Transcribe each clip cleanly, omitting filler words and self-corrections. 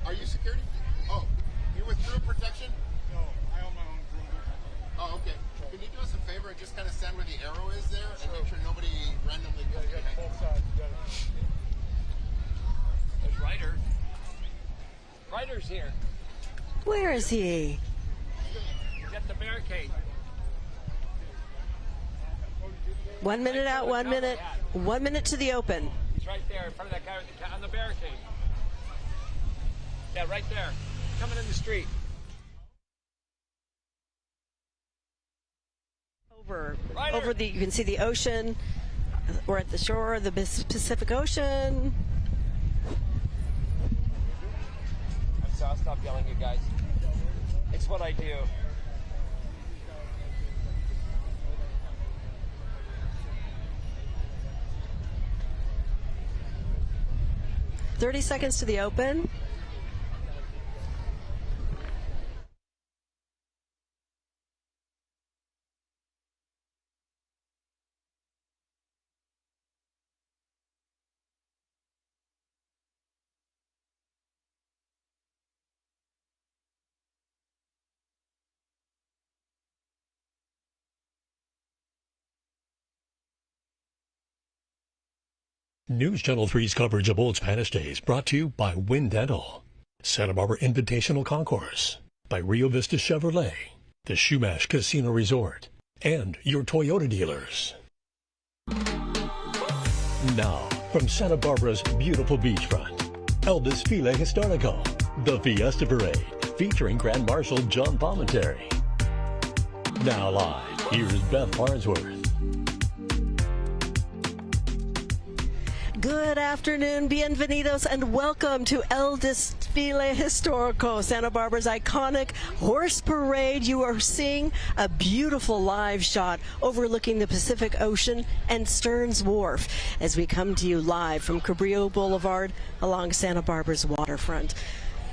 Are you security? Oh, you with crew protection? No, I own my own crew. Oh, okay. Can you do us a favor and just kind of stand where the arrow is there and make sure nobody randomly goes behind you? Both sides. You got it. There's Ryder. Ryder's here. Where is he? He's at the barricade. 1 minute out, 1 minute. 1 minute to the open. He's right there in front of that guy on the barricade. Yeah, right there. Coming in the street. Over the, you can see the ocean. We're at the shore of the Pacific Ocean. I'll stop yelling, you guys. It's what I do. "30 seconds to the open." News Channel 3's coverage of Old Spanish Days brought to you by Wynn Dental, Santa Barbara Invitational Concourse, by Rio Vista Chevrolet, the Shumash Casino Resort, and your Toyota dealers. Now, from Santa Barbara's beautiful beachfront, El Desfile Histórico, the Fiesta Parade, featuring Grand Marshal John Palminteri. Now live, here's Beth Farnsworth. Good afternoon, bienvenidos, and welcome to El Desfile Histórico, Santa Barbara's iconic horse parade. You are seeing a beautiful live shot overlooking the Pacific Ocean and Stearns Wharf as we come to you live from Cabrillo Boulevard along Santa Barbara's waterfront.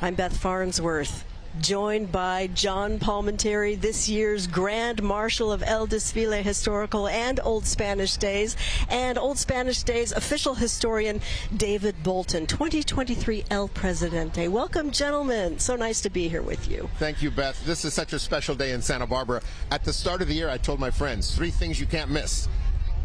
I'm Beth Farnsworth, joined by John Palminteri, this year's Grand Marshal of El Desfile Histórico and Old Spanish Days, and Old Spanish Days official historian David Bolton, 2023 El Presidente. Welcome, gentlemen. So nice to be here with you. Thank you, Beth. This is such a special day in Santa Barbara. At the start of the year, I told my friends, 3 things you can't miss: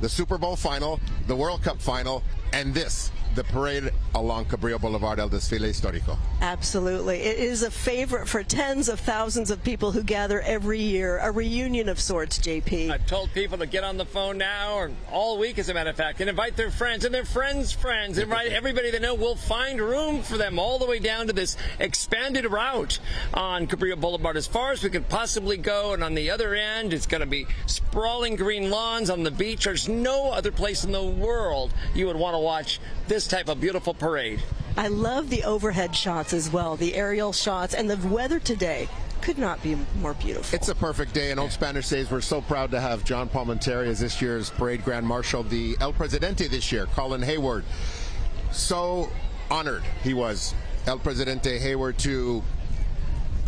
the Super Bowl final, the World Cup final, and this, the parade along Cabrillo Boulevard, El Desfile Histórico. Absolutely. It is a favorite for tens of thousands of people who gather every year, a reunion of sorts, JP. I've told people to get on the phone now, or all week as a matter of fact, and invite their friends and their friends' friends. Invite everybody they know. We'll find room for them all the way down to this expanded route on Cabrillo Boulevard as far as we could possibly go. And on the other end, it's going to be sprawling green lawns on the beach. There's no other place in the world you would want to watch this type of beautiful parade. I love the overhead shots as well, the aerial shots, and the weather today could not be more beautiful. It's a perfect day in Old Spanish Days. We're so proud to have John Palminteri as this year's parade Grand Marshal, the El Presidente this year, Colin Hayward. So honored he was, El Presidente Hayward, to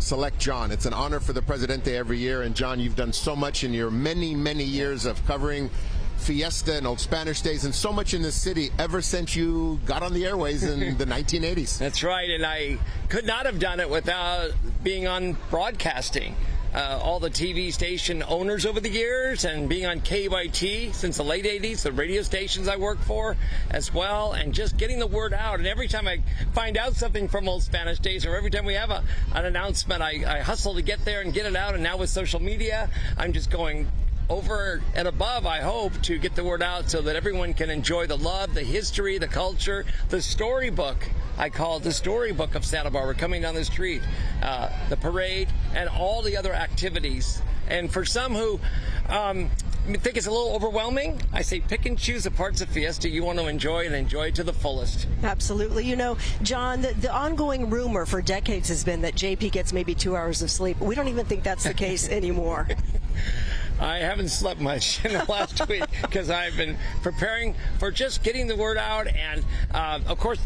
select John. It's an honor for the Presidente every year, and John, you've done so much in your many, many years of covering Fiesta and Old Spanish Days and so much in this city ever since you got on the airways in the 1980s. That's right, and I could not have done it without being on broadcasting. All the TV station owners over the years, and being on KYT since the late 80s, the radio stations I worked for as well, and just getting the word out. And every time I find out something from Old Spanish Days, or every time we have an announcement, I hustle to get there and get it out. And now with social media, I'm just going over and above, I hope, to get the word out so that everyone can enjoy the love, the history, the culture, the storybook. I call it the storybook of Santa Barbara, coming down the street, the parade, and all the other activities. And for some who think it's a little overwhelming, I say pick and choose the parts of Fiesta you want to enjoy and enjoy it to the fullest. Absolutely. You know, John, the ongoing rumor for decades has been that JP gets maybe 2 hours of sleep. We don't even think that's the case anymore. I haven't slept much in the last week because I've been preparing for just getting the word out and, of course,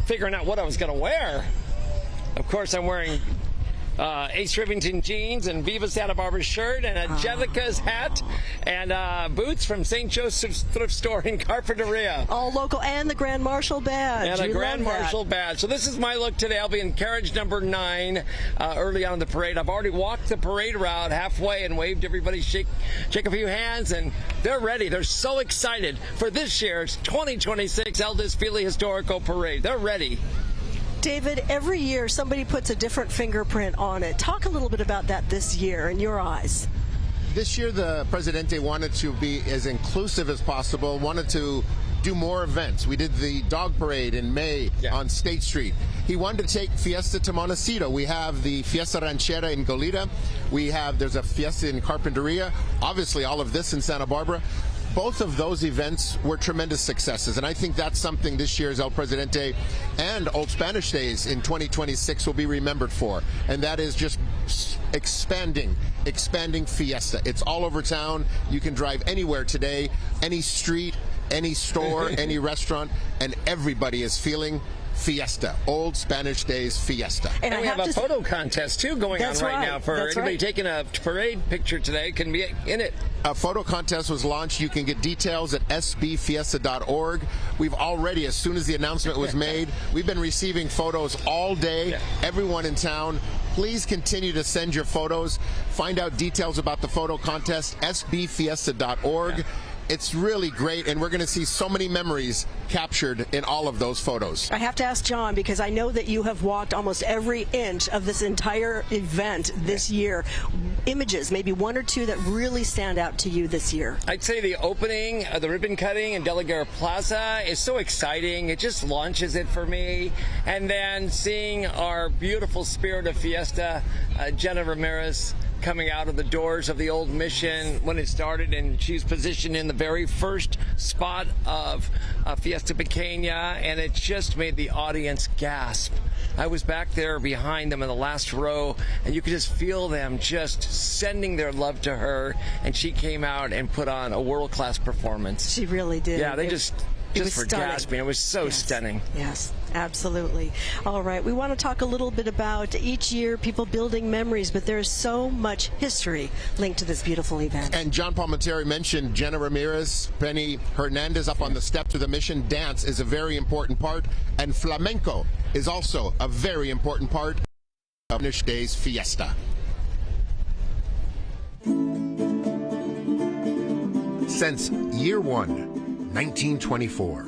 figuring out what I was going to wear. Of course, I'm wearing Ace Rivington jeans and Viva Santa Barbara shirt and a Jellica's hat and boots from St. Joseph's Thrift Store in Carpinteria. All local, and the Grand Marshal badge. And a We Grand love that. Marshal badge. So this is my look today. I'll be in carriage number 9 early on in the parade. I've already walked the parade route halfway and waved everybody, shake a few hands, and they're ready. They're so excited for this year's 2026 El Desfile Historico Parade. They're ready. David, every year somebody puts a different fingerprint on it. Talk a little bit about that this year in your eyes. This year, the Presidente wanted to be as inclusive as possible, wanted to do more events. We did the dog parade in May on State Street. He wanted to take Fiesta to Montecito. We have the Fiesta Ranchera in Goleta. There's a Fiesta in Carpinteria. Obviously, all of this in Santa Barbara. Both of those events were tremendous successes, and I think that's something this year's El Presidente and Old Spanish Days in 2026 will be remembered for, and that is just expanding Fiesta. It's all over town. You can drive anywhere today, any street, any store, any restaurant, and everybody is feeling Fiesta, Old Spanish Days Fiesta. And we have a photo contest, too, going on right now for anybody taking a parade picture today can be in it. A photo contest was launched. You can get details at sbfiesta.org. We've already, as soon as the announcement was made, we've been receiving photos all day. Everyone in town, please continue to send your photos. Find out details about the photo contest, sbfiesta.org. It's really great, and we're going to see so many memories captured in all of those photos. I have to ask John, because I know that you have walked almost every inch of this entire event this year. Images, maybe one or two that really stand out to you this year. I'd say the opening, the ribbon cutting in De La Guerra Plaza is so exciting. It just launches it for me. And then seeing our beautiful spirit of Fiesta, Jenna Ramirez, coming out of the doors of the old mission when it started, and she's positioned in the very first spot of Fiesta Pequeña, and it just made the audience gasp. I was back there behind them in the last row, and you could just feel them just sending their love to her, and she came out and put on a world-class performance. She really did. Yeah, they just were gasping. It was so stunning. Yes, absolutely. All right, we want to talk a little bit about each year people building memories, but there's so much history linked to this beautiful event. And John Palminteri mentioned Jenna Ramirez, Penny Hernandez up on the steps of the mission. Dance is a very important part, and flamenco is also a very important part of Spanish Days Fiesta. Since year one, 1924,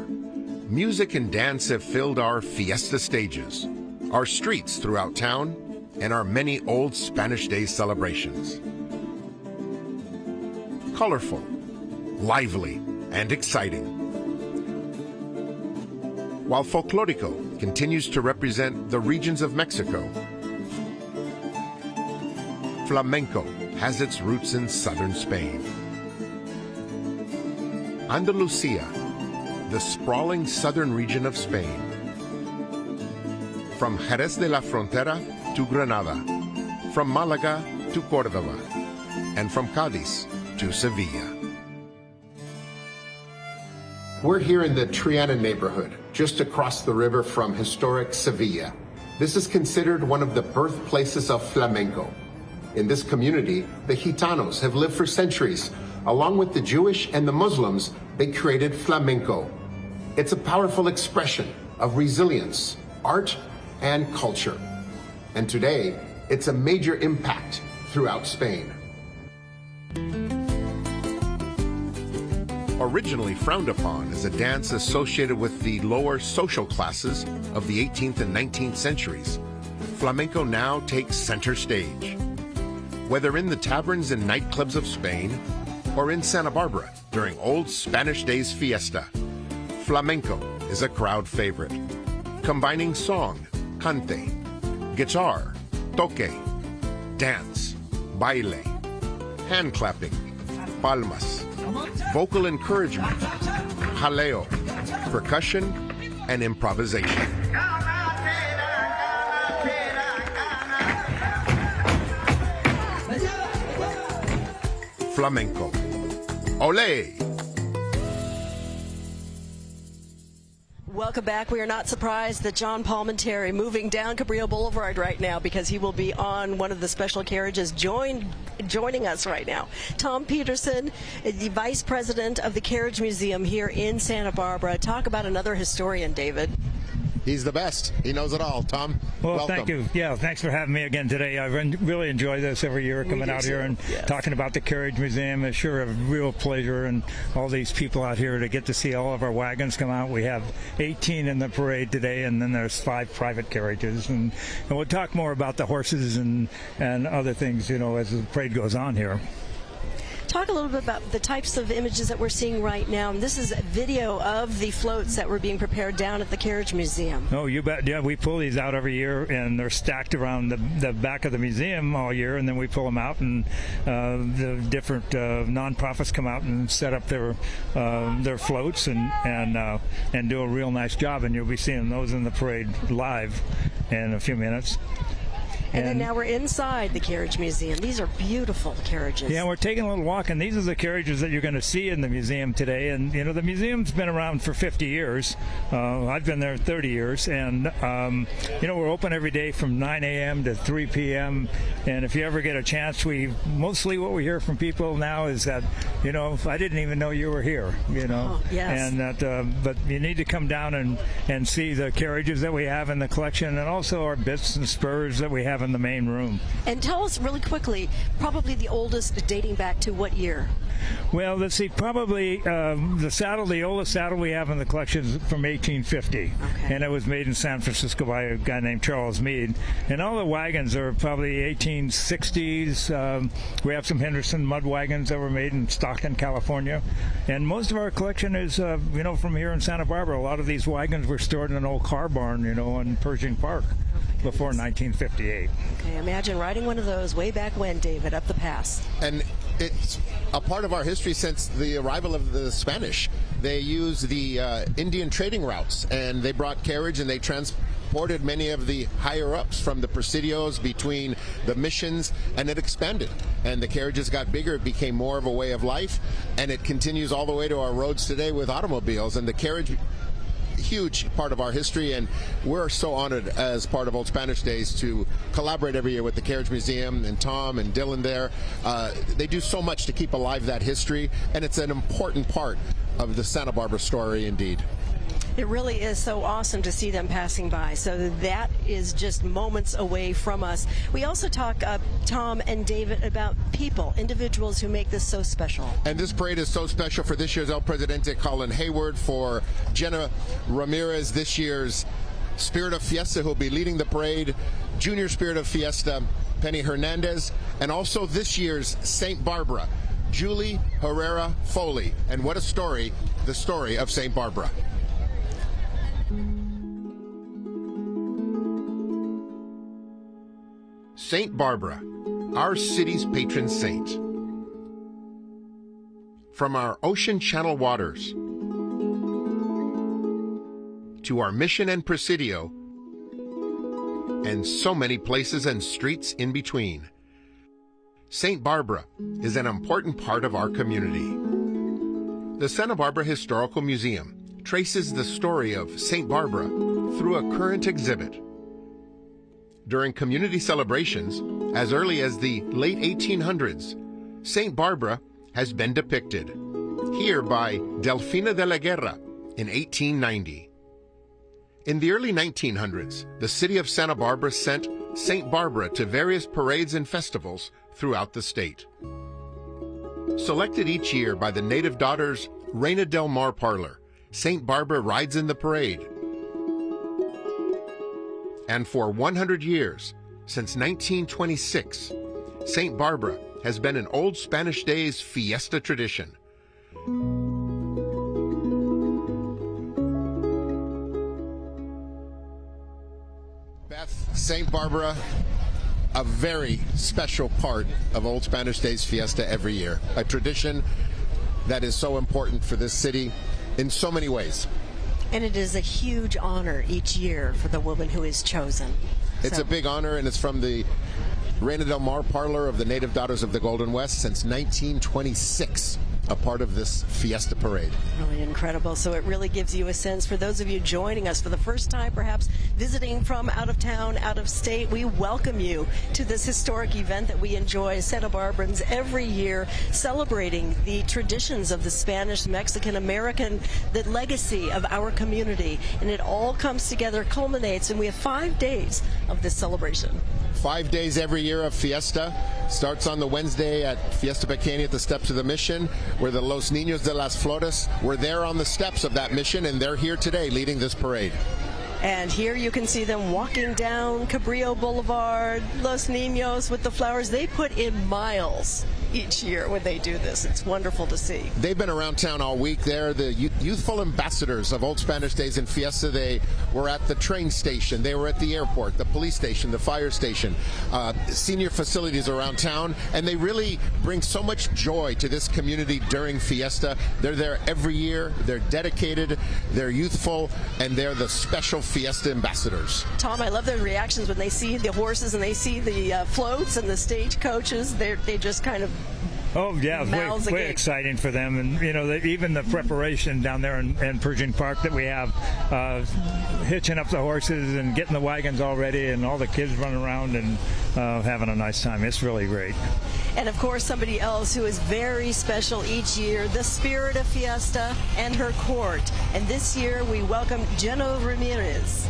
music and dance have filled our fiesta stages, our streets throughout town, and our many Old Spanish Days celebrations. Colorful, lively, and exciting. While Folklorico continues to represent the regions of Mexico, flamenco has its roots in southern Spain. Andalusia, the sprawling southern region of Spain. From Jerez de la Frontera to Granada, from Malaga to Córdoba, and from Cádiz to Sevilla. We're here in the Triana neighborhood, just across the river from historic Sevilla. This is considered one of the birthplaces of flamenco. In this community, the Gitanos have lived for centuries. Along with the Jewish and the Muslims, they created flamenco. It's a powerful expression of resilience, art, and culture. And today, it's a major impact throughout Spain. Originally frowned upon as a dance associated with the lower social classes of the 18th and 19th centuries, flamenco now takes center stage. Whether in the taverns and nightclubs of Spain, or in Santa Barbara during Old Spanish Days Fiesta, flamenco is a crowd favorite, combining song, cante, guitar, toque, dance, baile, hand clapping, palmas, vocal encouragement, jaleo, percussion, and improvisation. Flamenco. Olé! Welcome back. We are not surprised that John Palminteri moving down Cabrillo Boulevard right now because he will be on one of the special carriages joining us right now. Tom Peterson, the Vice President of the Carriage Museum here in Santa Barbara. Talk about another historian, David. He's the best. He knows it all. Tom, well, welcome. Thank you. Yeah, thanks for having me again today. I really enjoy this every year, coming out here and talking about the Carriage Museum. It's sure a real pleasure, and all these people out here to get to see all of our wagons come out. We have 18 in the parade today, and then there's 5 private carriages. And we'll talk more about the horses and other things, you know, as the parade goes on here. Talk a little bit about the types of images that we're seeing right now. And this is a video of the floats that were being prepared down at the Carriage Museum. Oh, you bet. Yeah, we pull these out every year, and they're stacked around the back of the museum all year, and then we pull them out, and the different nonprofits come out and set up their floats and do a real nice job, and you'll be seeing those in the parade live in a few minutes. And then now we're inside the Carriage Museum. These are beautiful carriages. Yeah, we're taking a little walk, and these are the carriages that you're going to see in the museum today. And, you know, the museum's been around for 50 years. I've been there 30 years. And, you know, we're open every day from 9 a.m. to 3 p.m. And if you ever get a chance, mostly what we hear from people now is that, you know, I didn't even know you were here, you know. Oh, yes. And that, but you need to come down and see the carriages that we have in the collection, and also our bits and spurs that we have in the main room. And tell us really quickly, probably the oldest dating back to what year? Well, let's see, probably the oldest saddle we have in the collection is from 1850. Okay. And it was made in San Francisco by a guy named Charles Meade. And all the wagons are probably 1860s. We have some Henderson mud wagons that were made in Stockton, California. And most of our collection is, you know, from here in Santa Barbara. A lot of these wagons were stored in an old car barn, you know, in Pershing Park before 1958. Okay, imagine riding one of those way back when, David, up the pass. And it's a part of our history since the arrival of the Spanish. They used the Indian trading routes, and they brought carriage, and they transported many of the higher-ups from the presidios between the missions, and it expanded. And the carriages got bigger. It became more of a way of life, and it continues all the way to our roads today with automobiles. And the carriage, huge part of our history, and we're so honored as part of Old Spanish Days to collaborate every year with the Carriage Museum and Tom and Dylan there. They do so much to keep alive that history, and it's an important part of the Santa Barbara story indeed. It really is so awesome to see them passing by. So that is just moments away from us. We also talk, Tom and David, about people, individuals who make this so special. And this parade is so special for this year's El Presidente, Colin Hayward, for Jenna Ramirez, this year's Spirit of Fiesta, who'll be leading the parade, Junior Spirit of Fiesta, Penny Hernandez, and also this year's St. Barbara, Julie Herrera Foley. And what a story, the story of St. Barbara. St. Barbara, our city's patron saint. From our ocean channel waters to our mission and presidio, and so many places and streets in between, St. Barbara is an important part of our community. The Santa Barbara Historical Museum traces the story of St. Barbara through a current exhibit. During community celebrations, as early as the late 1800s, St. Barbara has been depicted, here by Delfina de la Guerra in 1890. In the early 1900s, the city of Santa Barbara sent St. Barbara to various parades and festivals throughout the state. Selected each year by the Native Daughters Reina del Mar Parlor, St. Barbara rides in the parade. And for 100 years, since 1926, St. Barbara has been an Old Spanish Days fiesta tradition. Beth, St. Barbara, a very special part of Old Spanish Days fiesta every year, a tradition that is so important for this city in so many ways. And it is a huge honor each year for the woman who is chosen. It's a big honor, and it's from the Reina del Mar Parlor of the Native Daughters of the Golden West since 1926. a part of this Fiesta Parade. Really incredible. So it really gives you a sense, for those of you joining us for the first time, perhaps visiting from out of town, out of state, we welcome you to this historic event that we enjoy, Santa Barbarans, every year, celebrating the traditions of the Spanish, Mexican, American, the legacy of our community. And it all comes together, culminates, and we have 5 days of this celebration. 5 days every year of Fiesta. Starts on the Wednesday at Fiesta Pequeña at the steps of the mission, where the Los Niños de las Flores were there on the steps of that mission, and they're here today leading this parade. And here you can see them walking down Cabrillo Boulevard, Los Niños with the flowers. They put in miles each year when they do this. It's wonderful to see. They've been around town all week. They're the youthful ambassadors of Old Spanish Days and Fiesta. They were at the train station. They were at the airport, the police station, the fire station, senior facilities around town, and they really bring so much joy to this community during Fiesta. They're there every year. They're dedicated, they're youthful, and they're the special Fiesta ambassadors. Tom, I love their reactions when they see the horses and they see the floats and the stage coaches. They just kind of Oh, yeah, way exciting for them. And, you know, even the preparation down there in Pershing Park that we have, hitching up the horses and getting the wagons all ready and all the kids running around and having a nice time. It's really great. And, of course, somebody else who is very special each year, the spirit of Fiesta and her court. And this year we welcome Jenna Ramirez.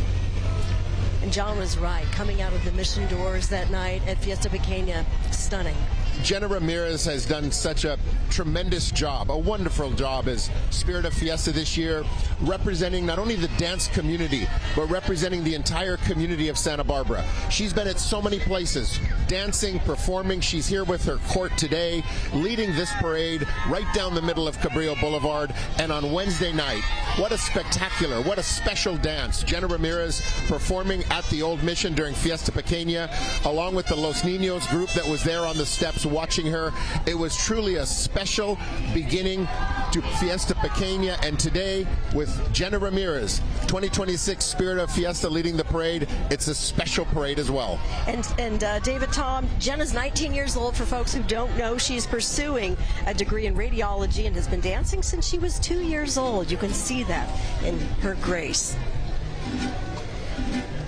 And John was right, coming out of the mission doors that night at Fiesta Pequeña. Stunning. Jenna Ramirez has done such a tremendous job, a wonderful job as Spirit of Fiesta this year, representing not only the dance community, but representing the entire community of Santa Barbara. She's been at so many places, dancing, performing. She's here with her court today, leading this parade right down the middle of Cabrillo Boulevard. And on Wednesday night, what a spectacular, what a special dance. Jenna Ramirez performing at the Old Mission during Fiesta Pequeña, along with the Los Niños group that was there on the steps watching her. It was truly a special beginning to Fiesta Pequeña, and today with Jenna Ramirez, 2026 Spirit of Fiesta leading the parade, it's a special parade as well. And David, Tom, Jenna's 19 years old. For folks who don't know, she's pursuing a degree in radiology and has been dancing since she was 2 years old. You can see that in her grace.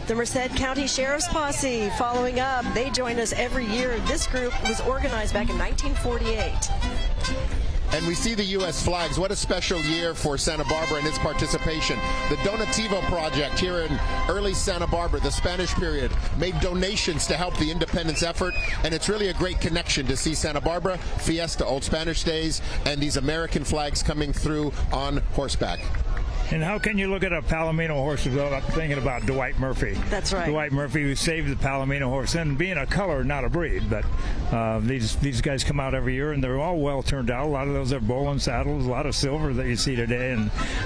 The Merced County Sheriff's Posse following up. They join us every year. This group was organized back in 1948. And we see the U.S. flags. What a special year for Santa Barbara and its participation. The Donativo Project here in early Santa Barbara, the Spanish period, made donations to help the independence effort. And it's really a great connection to see Santa Barbara, Fiesta, Old Spanish Days, and these American flags coming through on horseback. And how can you look at a Palomino horse without thinking about Dwight Murphy? That's right. Dwight Murphy, who saved the Palomino horse, and being a color, not a breed. But these guys come out every year, and they're all well turned out. A lot of those are Bolin saddles, a lot of silver that you see today,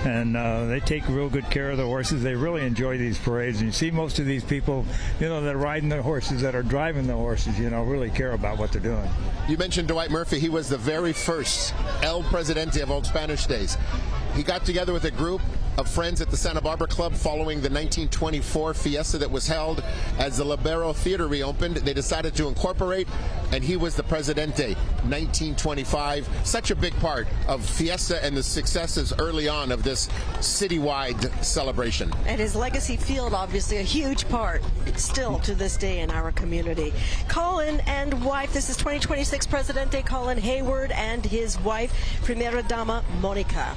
and they take real good care of the horses. They really enjoy these parades, and you see most of these people, you know, that are riding the horses, that are driving the horses, you know, really care about what they're doing. You mentioned Dwight Murphy. He was the very first El Presidente of Old Spanish Days. He got together with a group of friends at the Santa Barbara Club following the 1924 Fiesta that was held. As the Libero Theater reopened, they decided to incorporate, and he was the Presidente, 1925. Such a big part of Fiesta and the successes early on of this citywide celebration. And his legacy field, obviously, a huge part still to this day in our community. Colin and wife, this is 2026 Presidente Colin Hayward and his wife, Primera Dama Monica.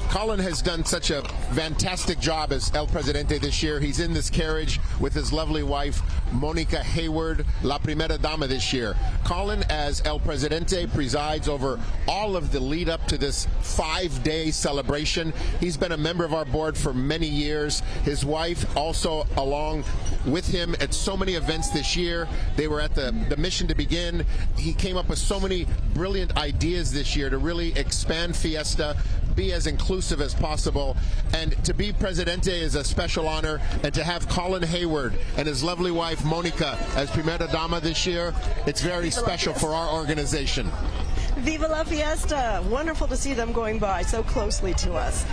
Colin has done such a fantastic job as El Presidente this year. He's in this carriage with his lovely wife, Monica Hayward, La Primera Dama this year. Colin, as El Presidente, presides over all of the lead up to this 5-day celebration. He's been a member of our board for many years. His wife also along with him at so many events this year. They were at the mission to begin. He came up with so many brilliant ideas this year to really expand Fiesta, be as inclusive as possible, and to be Presidente is a special honor, and to have Colin Hayward and his lovely wife Monica as Primera Dama this year, it's very special for our organization. Viva la Fiesta! Wonderful to see them going by so closely to us.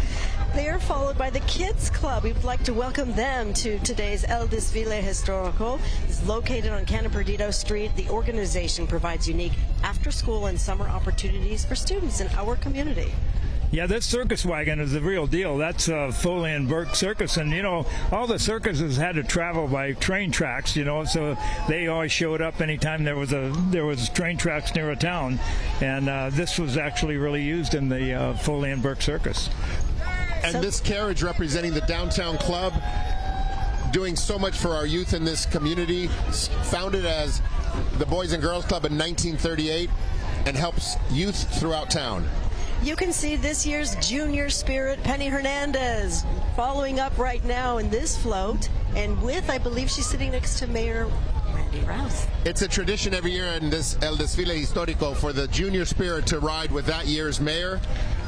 They are followed by the Kids Club. We would like to welcome them to today's El Desfile Histórico. It's located on Canon Perdido Street. The organization provides unique after-school and summer opportunities for students in our community. Yeah, this circus wagon is the real deal. That's Foley and Burke Circus, and all the circuses had to travel by train tracks. So they always showed up anytime there was train tracks near a town, and this was actually really used in the Foley and Burke Circus. And this carriage representing the downtown club, doing so much for our youth in this community, founded as the Boys and Girls Club in 1938, and helps youth throughout town. You can see this year's Junior Spirit, Penny Hernandez, following up right now in this float, and I believe she's sitting next to Mayor Randy Rouse. It's a tradition every year in this El Desfile Histórico for the Junior Spirit to ride with that year's mayor.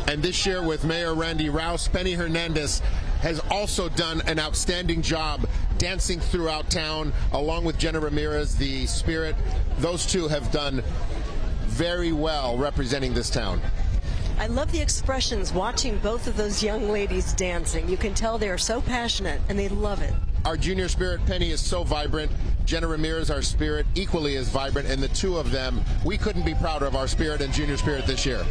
And this year with Mayor Randy Rouse, Penny Hernandez has also done an outstanding job dancing throughout town, along with Jenna Ramirez, the Spirit. Those two have done very well representing this town. I love the expressions watching both of those young ladies dancing. You can tell they are so passionate and they love it. Our Junior Spirit, Penny, is so vibrant. Jenna Ramirez, our Spirit, equally as vibrant, and the two of them, we couldn't be prouder of our Spirit and Junior Spirit this year.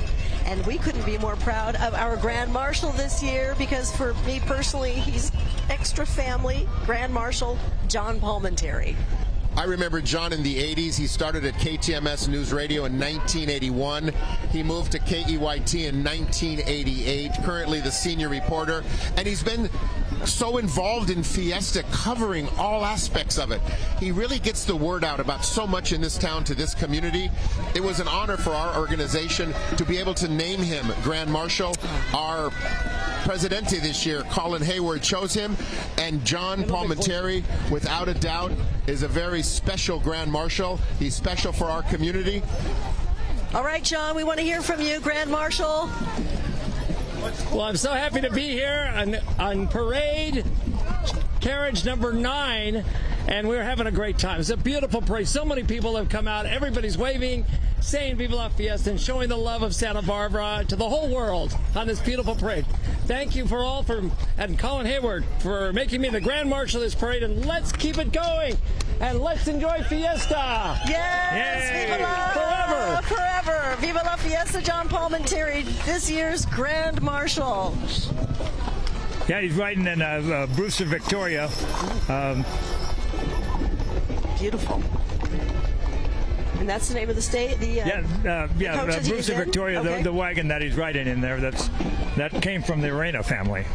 And we couldn't be more proud of our Grand Marshal this year, because for me personally, he's extra family, Grand Marshal John Palminteri. I remember John in the 80s. He started at KTMS News Radio in 1981. He moved to KEYT in 1988, currently the senior reporter. And he's been so involved in Fiesta, covering all aspects of it. He really gets the word out about so much in this town to this community. It was an honor for our organization to be able to name him Grand Marshal. Our Presidente this year, Colin Hayward, chose him, and John Palminteri, without a doubt, is a very special Grand Marshal. He's special for our community. All right, John, we want to hear from you, Grand Marshal. Well, I'm so happy to be here on parade carriage number 9, and we're having a great time. It's a beautiful parade. So many people have come out. Everybody's waving, saying Viva la Fiesta, and showing the love of Santa Barbara to the whole world on this beautiful parade. Thank you and Colin Hayward for making me the Grand Marshal of this parade, and let's keep it going, and let's enjoy Fiesta. Yes, Yay. Viva la forever. Viva la Fiesta, John Palminteri, this year's Grand Marshal. Yeah, he's riding in Brewster Victoria. Beautiful. And that's the name of the state? Brewster Victoria, okay. the wagon that he's riding in there, that came from the Arena family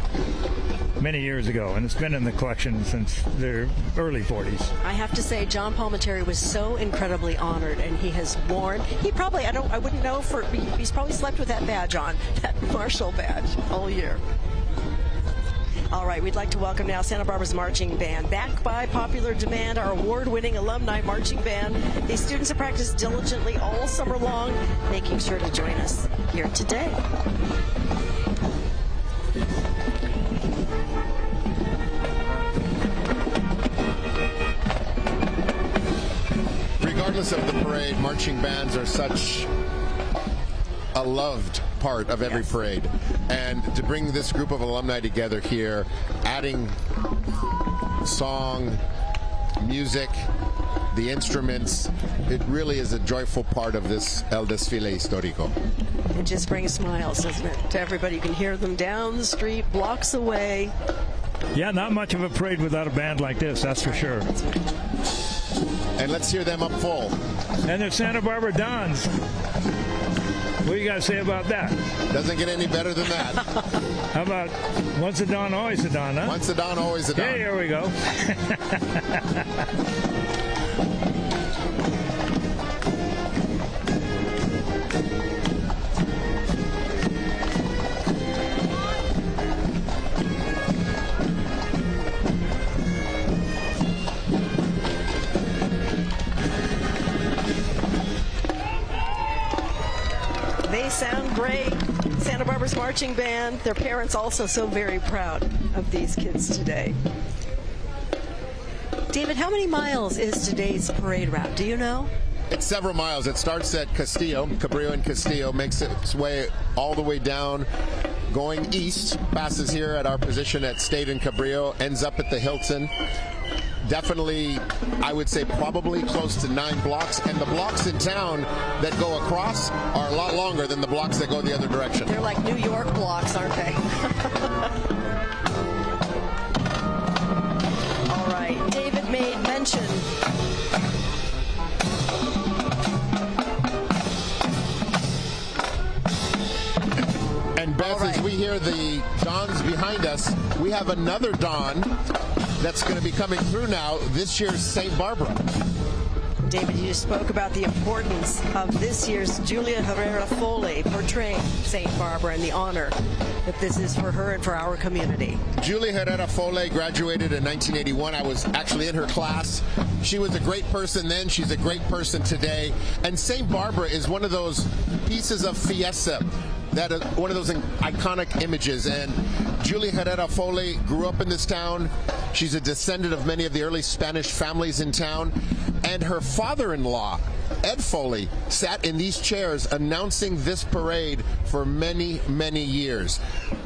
many years ago, and it's been in the collection since the early 40s. I have to say, John Palminteri was so incredibly honored, and he has worn, he's probably slept with that badge on, that Marshal badge, all year. All right, we'd like to welcome now Santa Barbara's Marching Band. Back by popular demand, our award-winning alumni marching band. These students have practiced diligently all summer long, making sure to join us here today. Regardless of the parade, marching bands are such a loved part of every parade, and to bring this group of alumni together here, adding song, music, the instruments, it really is a joyful part of this El Desfile Histórico. It just brings smiles, doesn't it, to everybody. You can hear them down the street, blocks away. Yeah, not much of a parade without a band like this, that's for sure. And let's hear them up full. And the Santa Barbara Dons. What do you got to say about that? Doesn't get any better than that. How about once a Don, always a Don, huh? Once a Don, always a Don. Yeah, here we go. They sound great. Santa Barbara's Marching Band. Their parents also so very proud of these kids today. David, how many miles is today's parade route? Do you know? It's several miles. It starts at Castillo, Cabrillo and Castillo, makes its way all the way down going east, passes here at our position at State and Cabrillo, ends up at the Hilton. Definitely, I would say probably close to 9 blocks, and the blocks in town that go across are a lot longer than the blocks that go the other direction. They're like New York blocks, aren't they? All right, David made mention. And Beth, as we hear the dons behind us, we have another don that's going to be coming through now, this year's St. Barbara. David, you spoke about the importance of this year's Julia Herrera Foley portraying St. Barbara and the honor that this is for her and for our community. Julia Herrera Foley graduated in 1981. I was actually in her class. She was a great person then. She's a great person today. And St. Barbara is one of those pieces of fiesta, that is one of those iconic images. And Julia Herrera Foley grew up in this town. She's a descendant of many of the early Spanish families in town. And her father-in-law, Ed Foley, sat in these chairs announcing this parade for many, many years.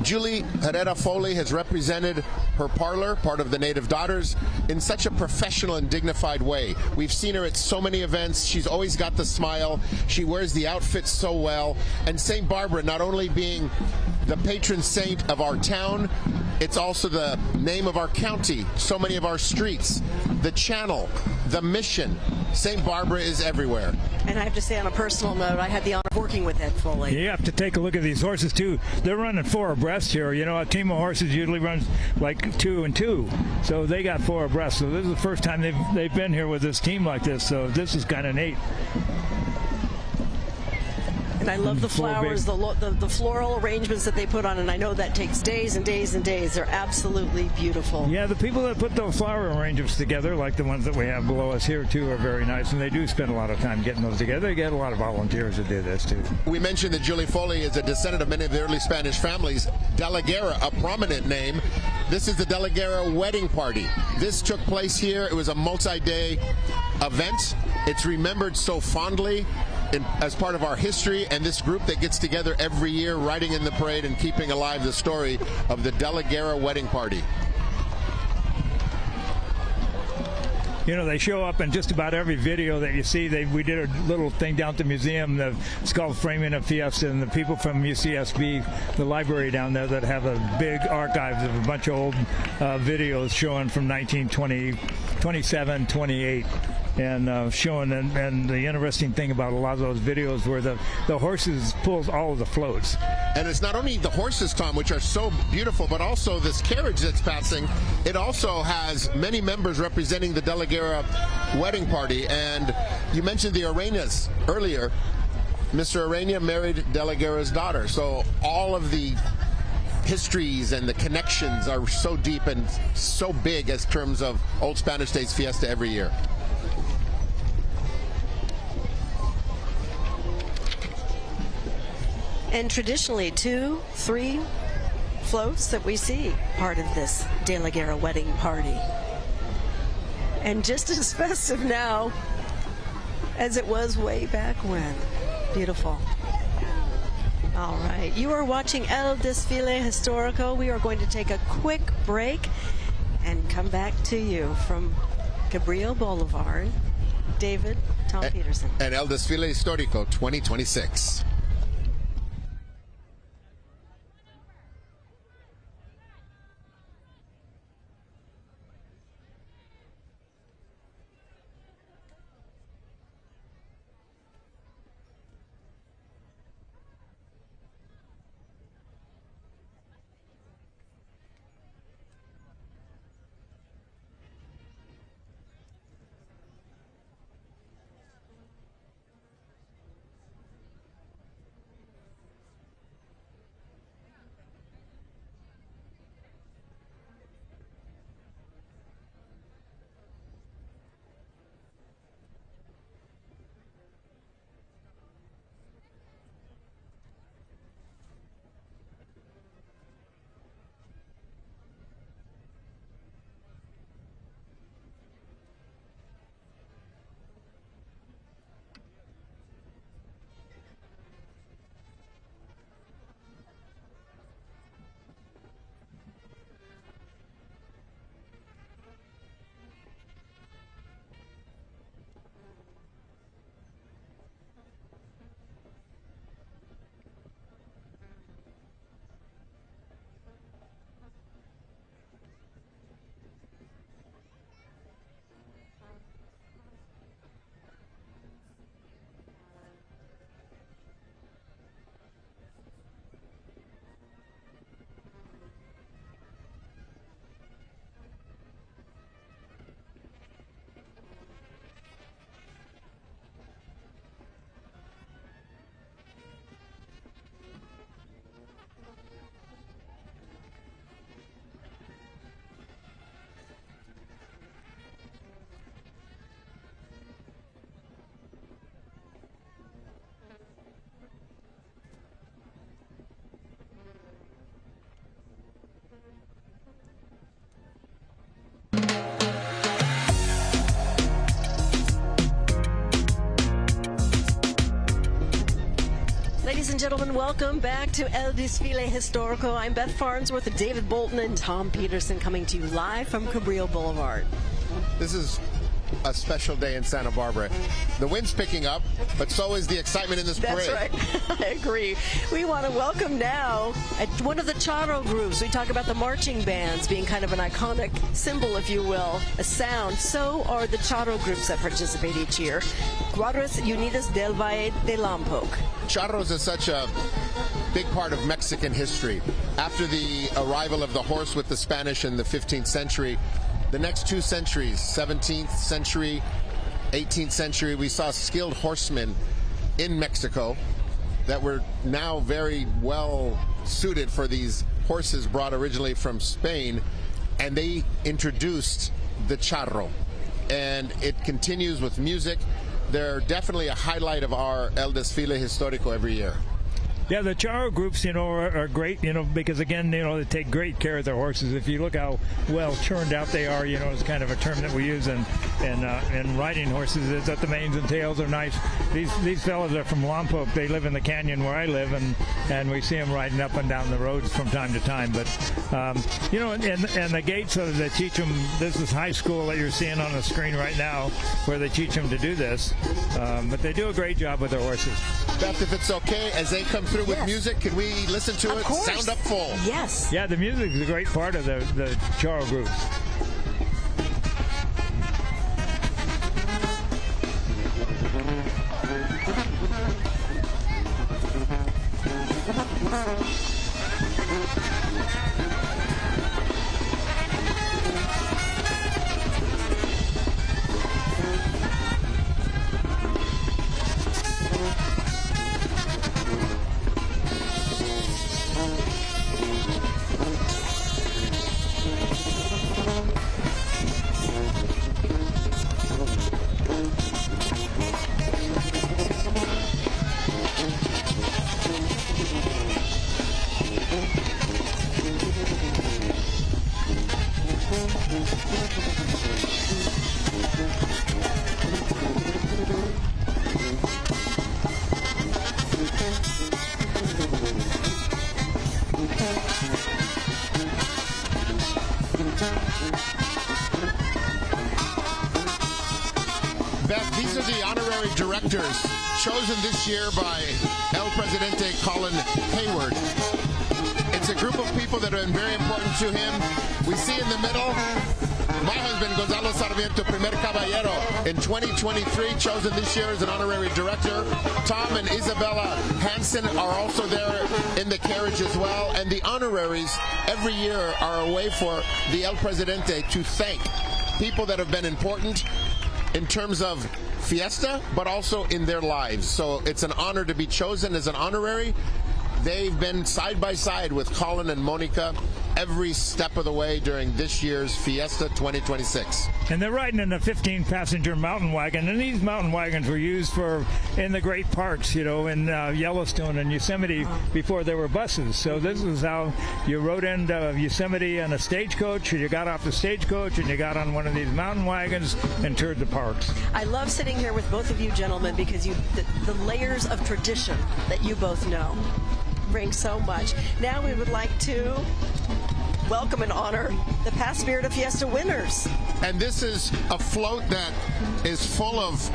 Julie Herrera Foley has represented her parlor, part of the Native Daughters, in such a professional and dignified way. We've seen her at so many events. She's always got the smile. She wears the outfits so well. And St. Barbara, not only being the patron saint of our town, it's also the name of our county, so many of our streets, the channel, the mission. St. Barbara is everywhere. And I have to say, on a personal note, I had the honor of working with Ed Foley. You have to take a look at these horses, too. They're running 4 abreast here. You know, a team of horses usually runs like 2 and 2. So they got 4 abreast. So this is the first time they've been here with this team like this. So this is kind of neat. And I love the flowers, the floral arrangements that they put on, and I know that takes days and days and days. They're absolutely beautiful. Yeah, the people that put those flower arrangements together, like the ones that we have below us here, too, are very nice, and they do spend a lot of time getting those together. They get a lot of volunteers to do this, too. We mentioned that Julie Foley is a descendant of many of the early Spanish families. De la Guerra, a prominent name. This is the De la Guerra wedding party. This took place here. It was a multi-day event. It's remembered so fondly as part of our history, and this group that gets together every year, riding in the parade and keeping alive the story of the De la Guerra wedding party. You know, they show up in just about every video that you see. We did a little thing down at the museum. It's called Framing a Fiesta, and the people from UCSB, the library down there, that have a big archive of a bunch of old videos showing from 1920, 27, 28. And showing, and the interesting thing about a lot of those videos where the horses pulls all of the floats. And it's not only the horses, Tom, which are so beautiful, but also this carriage that's passing. It also has many members representing the De la Guerra wedding party. And you mentioned the Arenas earlier. Mr. Arena married De la Guerra's daughter. So all of the histories and the connections are so deep and so big as terms of Old Spanish Days Fiesta every year. And traditionally, 2, 3 floats that we see part of this De la Guerra wedding party. And just as festive now as it was way back when. Beautiful. All right, you are watching El Desfile Histórico. We are going to take a quick break and come back to you from Cabrillo Boulevard. David, Tom Peterson. And El Desfile Histórico 2026. gentlemen, welcome back to El Desfile Histórico. I'm Beth Farnsworth, David Bolton, and Tom Peterson coming to you live from Cabrillo Boulevard. This is a special day in Santa Barbara. The wind's picking up, but so is the excitement in this parade. That's right. I agree. We want to welcome now one of the Charro groups. We talk about the marching bands being kind of an iconic symbol, if you will, a sound. So are the Charro groups that participate each year. Cuadras Unidas del Valle de Lompoc. Charros is such a big part of Mexican history. After the arrival of the horse with the Spanish in the 15th century, the next 2 centuries, 17th century, 18th century, we saw skilled horsemen in Mexico that were now very well suited for these horses brought originally from Spain, and they introduced the charro. And it continues with music. They're definitely a highlight of our El Desfile Histórico every year. Yeah, the Charro groups, are great, because again, they take great care of their horses. If you look how well churned out they are, it's kind of a term that we use in riding horses, is that the manes and tails are nice. These fellas are from Lompoc. They live in the canyon where I live, and we see them riding up and down the roads from time to time. But, and the gates, they teach them, this is high school that you're seeing on the screen right now, where they teach them to do this. But they do a great job with their horses. Beth, if it's okay, as they come through with Yes. music, can we listen to Of it? course. Sound up full. Yes. Yeah, the music is a great part of the Charro groups. Beth, these are the honorary directors chosen this year by El Presidente Colin Hayward. It's a group of people that are very important to him. We see in the middle my husband, Gonzalo Sarmiento, Primer Caballero, in 2023, chosen this year as an honorary director. Tom and Isabella Hansen are also there in the carriage as well. And the honoraries every year are a way for the El Presidente to thank people that have been important in terms of fiesta, but also in their lives. So it's an honor to be chosen as an honorary. They've been side by side with Colin and Monica every step of the way during this year's Fiesta 2026. And they're riding in a 15-passenger mountain wagon, and these mountain wagons were used in the great parks, in Yellowstone and Yosemite before there were buses. So this is how you rode into Yosemite in a stagecoach, you got off the stagecoach, and you got on one of these mountain wagons and toured the parks. I love sitting here with both of you gentlemen because the layers of tradition that you both know bring so much. Now we would like to welcome and honor the past Spirit of Fiesta winners. And this is a float that is full of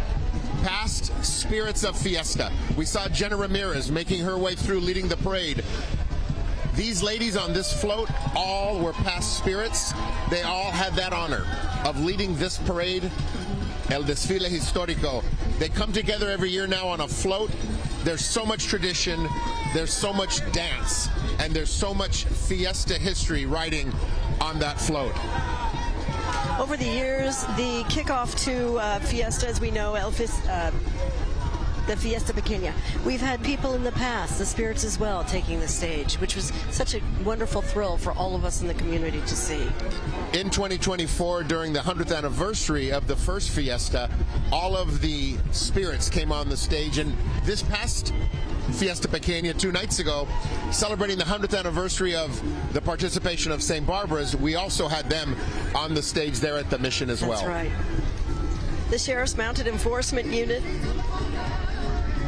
past spirits of Fiesta. We saw Jenna Ramirez making her way through, leading the parade. These ladies on this float all were past spirits. They all had that honor of leading this parade, El Desfile Histórico. They come together every year now on a float. There's so much tradition, there's so much dance, and there's so much Fiesta history riding on that float. Over the years, the kickoff to Fiesta, as we know, the Fiesta Pequeña. We've had people in the past, the spirits as well, taking the stage, which was such a wonderful thrill for all of us in the community to see. In 2024, during the 100th anniversary of the first Fiesta, all of the spirits came on the stage, and this past Fiesta Pequeña 2 nights ago, celebrating the 100th anniversary of the participation of St. Barbara's, we also had them on the stage there at the Mission as well. That's right. The Sheriff's Mounted Enforcement Unit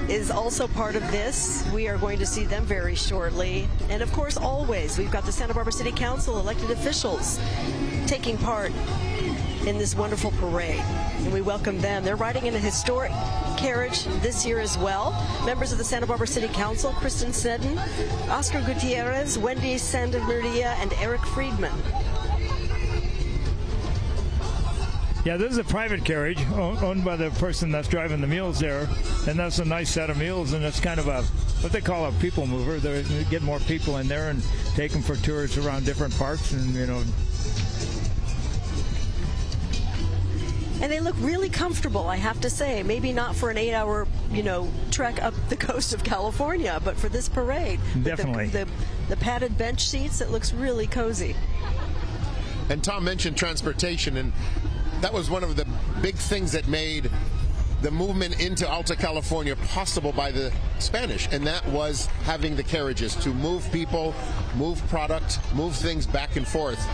is also part of this. We are going to see them very shortly. And of course, always, we've got the Santa Barbara City Council elected officials taking part in this wonderful parade. And we welcome them. They're riding in a historic carriage this year as well. Members of the Santa Barbara City Council, Kristen Sneddon, Oscar Gutierrez, Wendy Santamaria, and Eric Friedman. Yeah, this is a private carriage owned by the person that's driving the mules there, and that's a nice set of mules, and it's kind of a what they call a people mover. They get more people in there and take them for tours around different parks, and And they look really comfortable, I have to say. Maybe not for an 8-hour, trek up the coast of California, but for this parade. Definitely. The padded bench seats, it looks really cozy. And Tom mentioned transportation, and that was one of the big things that made the movement into Alta California possible by the Spanish, and that was having the carriages to move people, move product, move things back and forth.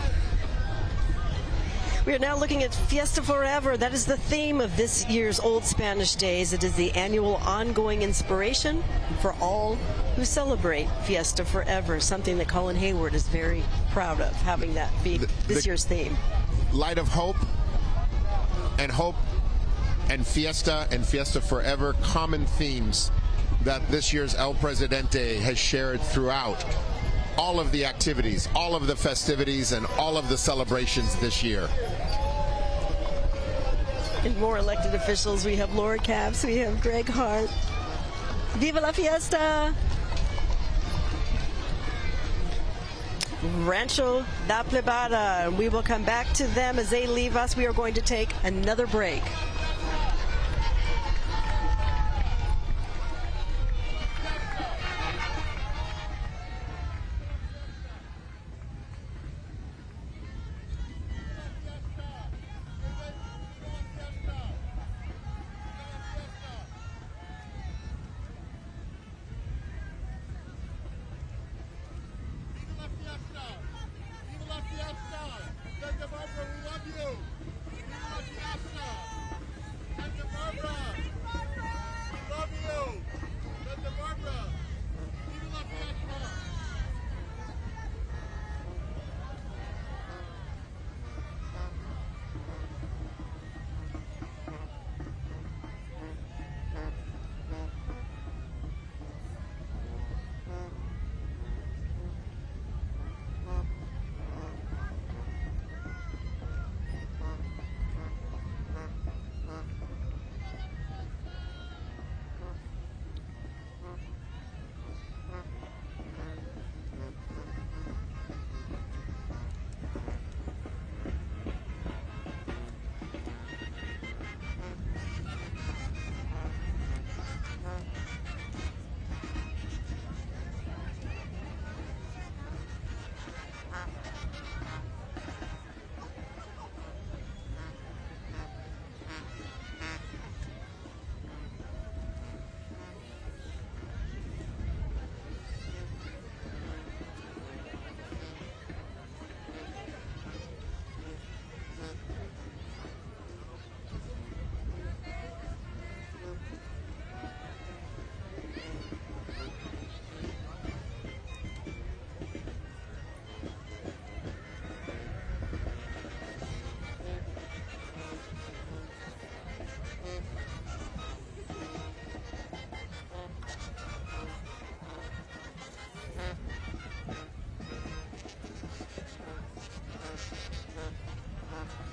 We are now looking at Fiesta Forever. That is the theme of this year's Old Spanish Days. It is the annual ongoing inspiration for all who celebrate Fiesta Forever, something that Colin Hayward is very proud of, having that be this year's theme. Light of hope and Fiesta Forever, common themes that this year's El Presidente has shared throughout all of the activities, all of the festivities, and all of the celebrations this year. And more elected officials. We have Laura Capps, we have Greg Hart. Viva la Fiesta! Rancho da Plebada. We will come back to them as they leave us. We are going to take another break.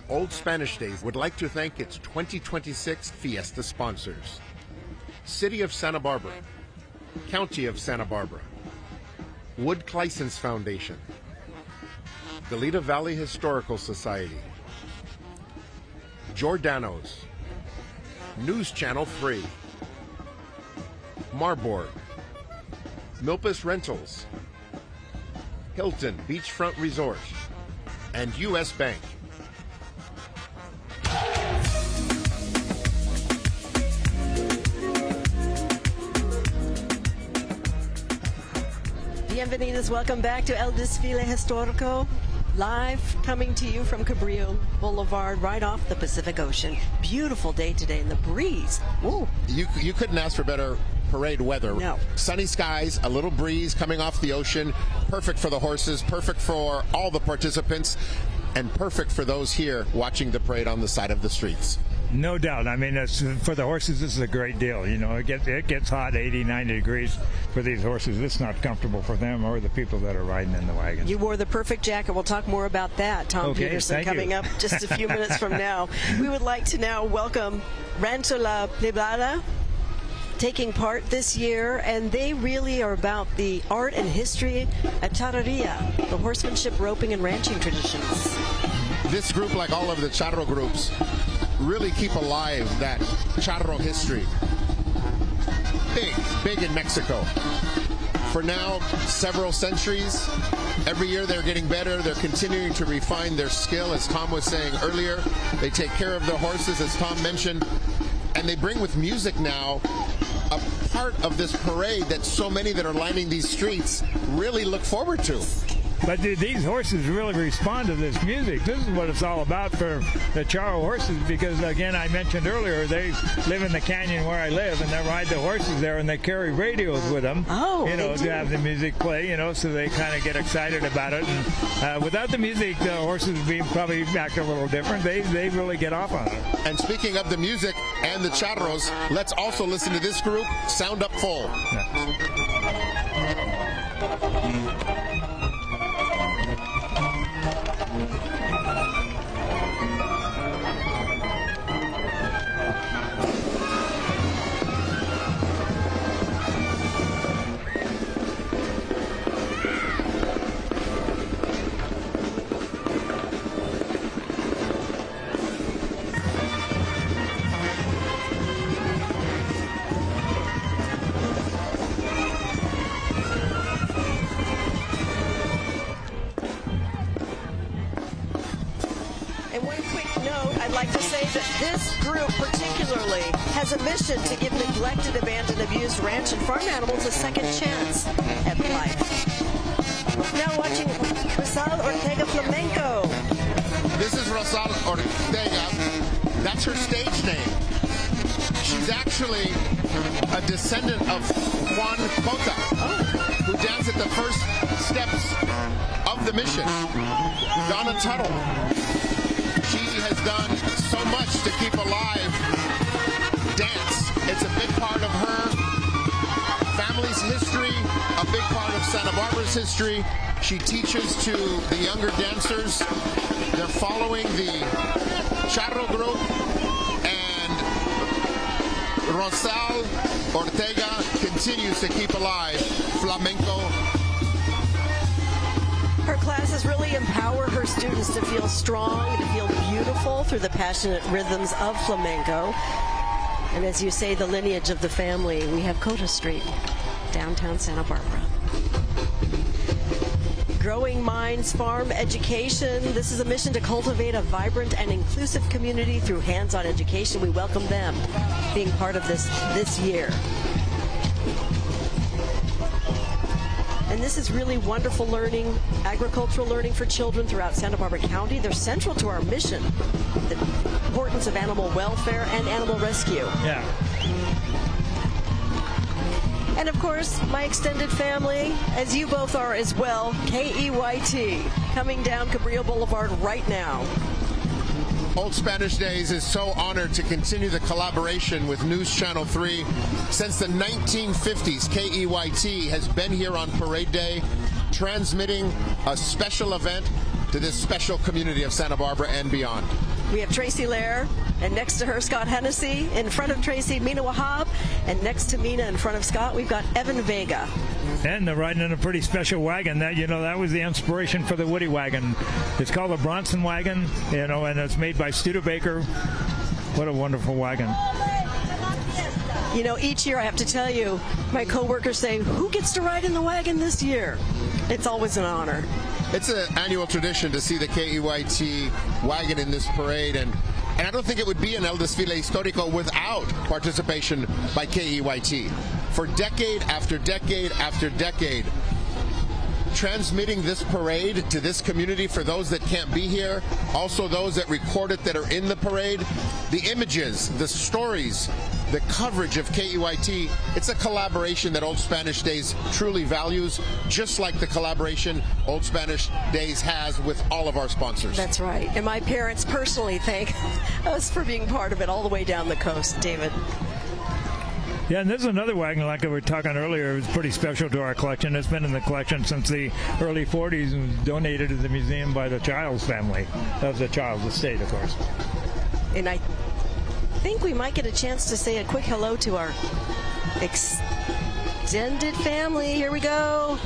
Old Spanish Days would like to thank its 2026 Fiesta sponsors: City of Santa Barbara, County of Santa Barbara, Wood Clysons Foundation, Goleta Valley Historical Society, Giordano's, News Channel 3, Marburg, Milpas Rentals, Hilton Beachfront Resort, and U.S. Bank. Bienvenidos, welcome back to El Desfile Histórico, live coming to you from Cabrillo Boulevard, right off the Pacific Ocean. Beautiful day today, and the breeze. Ooh. You couldn't ask for better parade weather. No. Sunny skies, a little breeze coming off the ocean, perfect for the horses, perfect for all the participants, and perfect for those here watching the parade on the side of the streets. No doubt. I mean, for the horses, this is a great deal. You know, it gets hot, 80, 90 degrees for these horses. It's not comfortable for them or the people that are riding in the wagons. You wore the perfect jacket. We'll talk more about that, Tom Peterson, coming up just a few minutes from now. We would like to now welcome Rancho La Plebada, taking part this year, and they really are about the art and history at charreria, the horsemanship, roping, and ranching traditions. This group, like all of the charro groups, really keep alive that charro history. Big in Mexico. For now, several centuries. Every year they're getting better. They're continuing to refine their skill, as Tom was saying earlier. They take care of their horses, as Tom mentioned, and they bring with music now a part of this parade that so many that are lining these streets really look forward to. But these horses really respond to this music. This is what it's all about for the charro horses, because, again, I mentioned earlier, they live in the canyon where I live, and they ride the horses there, and they carry radios with them, to have the music play, so they kind of get excited about it. And without the music, the horses would probably act a little different. They really get off on it. And speaking of the music and the charros, let's also listen to this group, Sound Up Full. This group particularly has a mission to give neglected, abandoned, abused ranch and farm animals a second chance at life. Now watching Rosal Ortega Flamenco. This is Rosal Ortega. That's her stage name. She's actually a descendant of Juan Cota, who danced at the first steps of the mission. Donna Tuttle. She has done so much to keep alive dance. It's a big part of her family's history, a big part of Santa Barbara's history. She teaches to the younger dancers. They're following the charro group, and Rosal Ortega continues to keep alive flamenco. Her classes really empower her students to feel strong, to feel beautiful through the passionate rhythms of flamenco. And as you say, the lineage of the family, we have Cota Street, downtown Santa Barbara. Growing Minds Farm Education. This is a mission to cultivate a vibrant and inclusive community through hands-on education. We welcome them being part of this year. And this is really wonderful learning, agricultural learning for children throughout Santa Barbara County. They're central to our mission, the importance of animal welfare and animal rescue. Yeah. And of course, my extended family, as you both are as well, KEYT, coming down Cabrillo Boulevard right now. Old Spanish Days is so honored to continue the collaboration with News Channel 3. Since the 1950s, KEYT has been here on Parade Day, transmitting a special event to this special community of Santa Barbara and beyond. We have Tracy Lair, and next to her, Scott Hennessy. In front of Tracy, Mina Wahab, and next to Mina, in front of Scott, we've got Evan Vega. And they're riding in a pretty special wagon. That was the inspiration for the Woody wagon. It's called a Bronson wagon, and it's made by Studebaker. What a wonderful wagon. Each year I have to tell you, my coworkers say, who gets to ride in the wagon this year? It's always an honor. It's an annual tradition to see the KEYT wagon in this parade, and I don't think it would be an El Desfile Histórico without participation by KEYT. For decade after decade after decade, transmitting this parade to this community for those that can't be here, also those that record it that are in the parade. The images, the stories, the coverage of KEYT, it's a collaboration that Old Spanish Days truly values, just like the collaboration Old Spanish Days has with all of our sponsors. That's right. And my parents personally thank us for being part of it all the way down the coast, David. Yeah, and this is another wagon like we were talking earlier. It was pretty special to our collection. It's been in the collection since the early 40s and was donated to the museum by the Childs family. That was the Childs estate, of course. And I think we might get a chance to say a quick hello to our extended family. Here we go.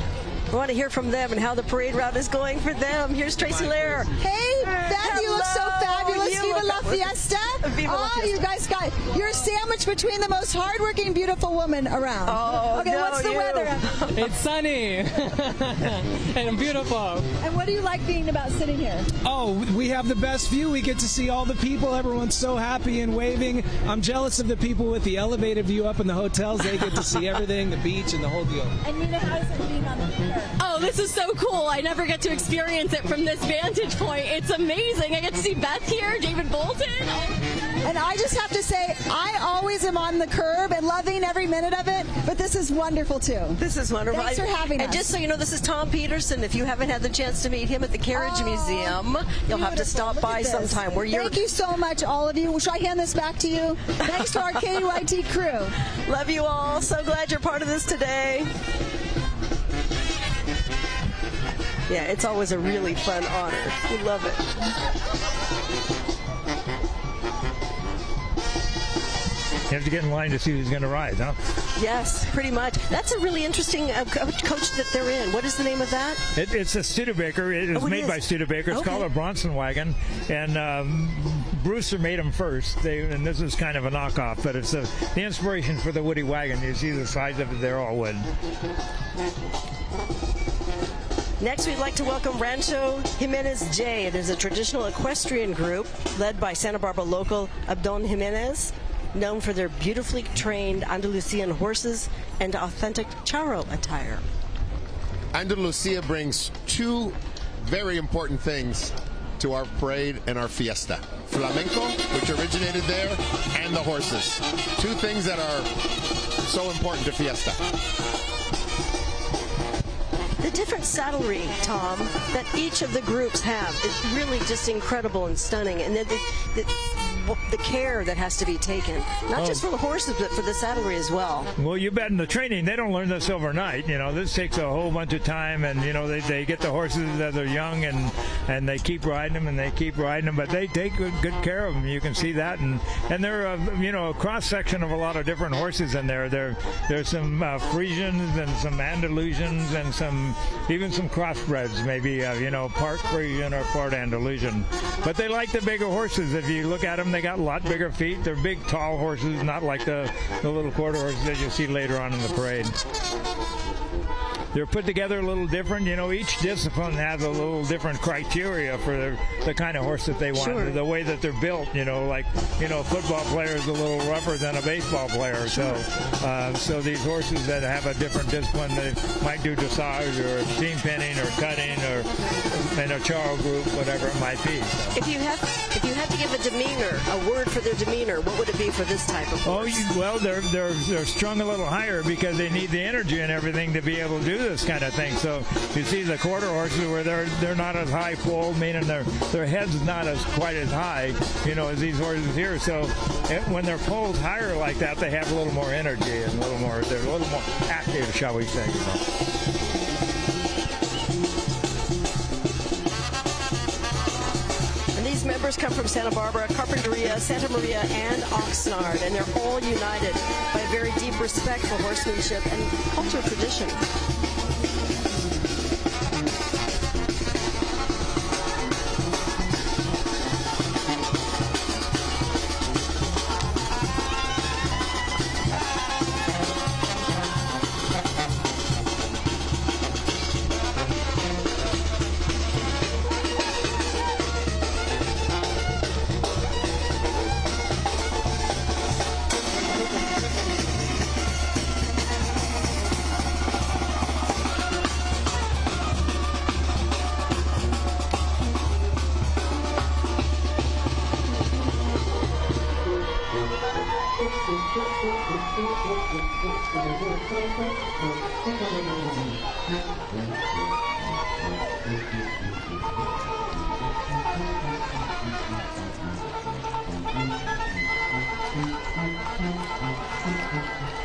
I want to hear from them and how the parade route is going for them. Here's Tracy Lair. Hey, Beth, you look so fabulous. Viva la fiesta. Viva la fiesta. You guys you're sandwiched between the most hardworking, beautiful woman around. Oh, okay, no, what's the weather? It's sunny and beautiful. And what do you like being about sitting here? Oh, we have the best view. We get to see all the people. Everyone's so happy and waving. I'm jealous of the people with the elevated view up in the hotels. They get to see everything, the beach and the whole deal. And Nina, how is it being on the pier? Oh, this is so cool. I never get to experience it from this vantage point. It's amazing. I get to see Beth here, David Bolton. And I just have to say, I always am on the curb and loving every minute of it, but this is wonderful too. This is wonderful. Thanks for having us. And just so you know, this is Tom Peterson. If you haven't had the chance to meet him at the Carriage Museum, you'll have to stop Look by at this. sometime. Thank you so much, all of you. Should I hand this back to you? Thanks to our KYT crew. Love you all. So glad you're part of this today. Yeah, it's always a really fun honor. We love it. You have to get in line to see who's going to ride, huh? Yes, pretty much. That's a really interesting coach that they're in. What is the name of that? It's a Studebaker. It is made by Studebaker. It's called a Bronson wagon, and Brewster made them first. And this is kind of a knockoff, but it's the inspiration for the Woody wagon. You see the size of it; they're all wood. Next, we'd like to welcome Rancho Jimenez J. It is a traditional equestrian group led by Santa Barbara local Abdon Jimenez, known for their beautifully trained Andalusian horses and authentic charro attire. Andalusia brings two very important things to our parade and our fiesta. Flamenco, which originated there, and the horses. Two things that are so important to fiesta. The different saddlery, Tom, that each of the groups have is really just incredible and stunning. And the care that has to be taken, not just for the horses, but for the saddlery as well. Well, you bet in the training, they don't learn this overnight. You know, this takes a whole bunch of time, and, you know, they get the horses as they're young, and they keep riding them, and they keep riding them, but they take good care of them. You can see that, and they're, a cross-section of a lot of different horses in there. There's some Frisians and some Andalusians and even some crossbreds, maybe, part Frisian or part Andalusian. But they like the bigger horses. If you look at them, they got a lot bigger feet. They're big, tall horses, not like the little quarter horses that you'll see later on in the parade. They're put together a little different. You know, each discipline has a little different criteria for the kind of horse that they want. Sure. The way that they're built, a football player is a little rougher than a baseball player. Sure. So these horses that have a different discipline, they might do dressage or team pinning or cutting or in a charro group, whatever it might be. So. If you had to give a demeanor, a word for their demeanor, what would it be for this type of horse? They're strung a little higher because they need the energy and everything to be able to do this kind of thing. So you see the quarter horses where they're not as high foaled, meaning their head's not as quite as high, as these horses here. So when they're pulled higher like that, they have a little more energy and they're a little more active, shall we say. These members come from Santa Barbara, Carpinteria, Santa Maria, and Oxnard, and they're all united by a very deep respect for horsemanship and cultural tradition.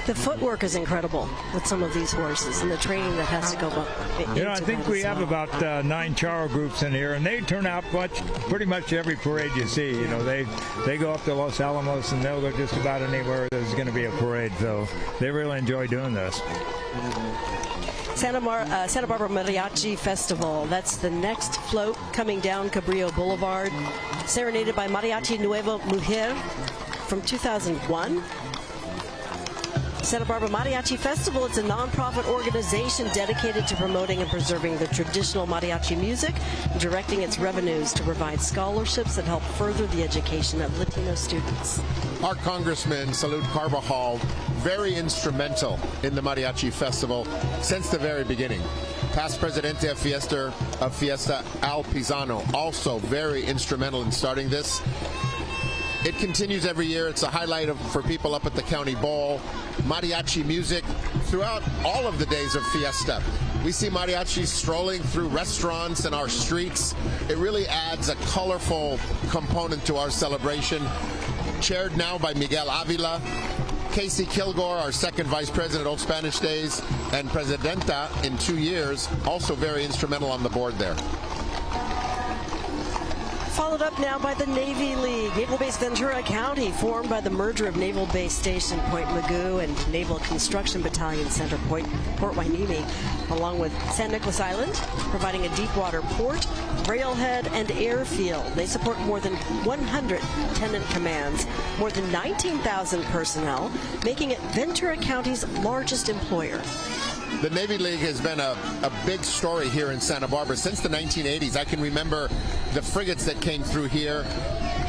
The footwork is incredible with some of these horses and the training that has to go up. I think we have about 9 charo groups in here, and they turn out pretty much every parade you see. They go up to Los Alamos, and they'll go just about anywhere there's going to be a parade. So they really enjoy doing this. Santa Barbara Mariachi Festival. That's the next float coming down Cabrillo Boulevard, serenaded by Mariachi Nuevo Mujer from 2001. Santa Barbara Mariachi Festival, it's a nonprofit organization dedicated to promoting and preserving the traditional mariachi music, directing its revenues to provide scholarships that help further the education of Latino students. Our Congressman, Salud Carbajal, very instrumental in the Mariachi Festival since the very beginning. Past Presidente of Fiesta, Al Pisano, also very instrumental in starting this. It continues every year. It's a highlight for people up at the County Bowl. Mariachi music throughout all of the days of Fiesta. We see mariachis strolling through restaurants and our streets. It really adds a colorful component to our celebration. Chaired now by Miguel Avila, Casey Kilgore, our second vice president at Old Spanish Days, and Presidenta in 2 years, also very instrumental on the board there. Followed up now by the Navy League. Naval Base Ventura County, formed by the merger of Naval Base Station Point Mugu and Naval Construction Battalion Center Point, Port Wainimi, along with San Nicolas Island, providing a deep water port, railhead, and airfield. They support more than 100 tenant commands, more than 19,000 personnel, making it Ventura County's largest employer. The Navy League has been a big story here in Santa Barbara since the 1980s. I can remember the frigates that came through here.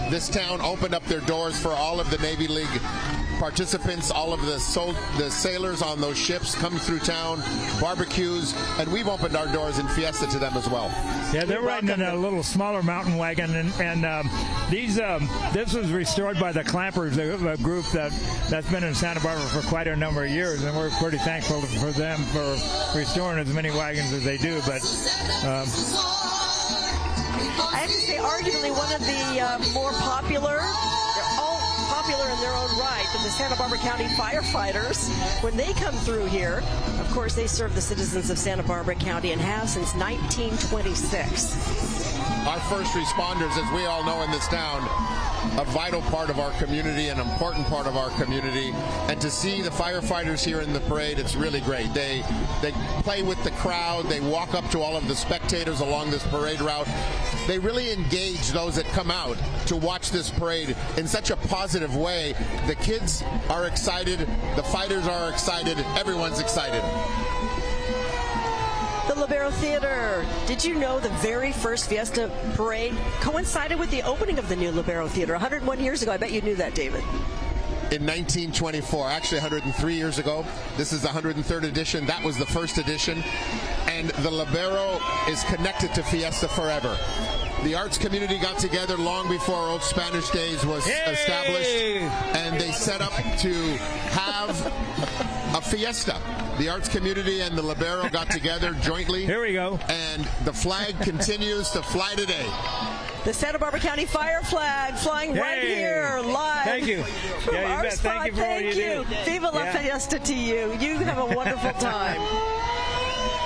This town opened up their doors for all of the Navy League participants, all of the sailors on those ships come through town, barbecues, and we've opened our doors in Fiesta to them as well. Yeah, they're riding in a little smaller mountain wagon, and this was restored by the Clampers, a group that's been in Santa Barbara for quite a number of years, and we're pretty thankful for them for restoring as many wagons as they do. But I have to say, arguably one of the more popular. They're all popular in their own right, but the Santa Barbara County firefighters, when they come through here, of course, they serve the citizens of Santa Barbara County and have since 1926. Our first responders, as we all know in this town, a vital part of our community, an important part of our community. And to see the firefighters here in the parade, it's really great. They play with the crowd. They walk up to all of the spectators along this parade route. They really engage those that come out to watch this parade in such a positive way. The kids are excited. The fighters are excited. Everyone's excited. The Libero Theater. Did you know the very first Fiesta parade coincided with the opening of the new Libero Theater 101 years ago? I bet you knew that, David. In 1924, actually 103 years ago. This is the 103rd edition. That was the first edition. And the Libero is connected to Fiesta forever. The arts community got together long before Old Spanish Days was established, and they set up to have a fiesta. The arts community and the Libero got together jointly. Here we go. And the flag continues to fly today. The Santa Barbara County Fire flag flying right here live. Thank you. From Yeah, you our bet. spot. Thank you for all you do. Viva la Fiesta to you. You have a wonderful time.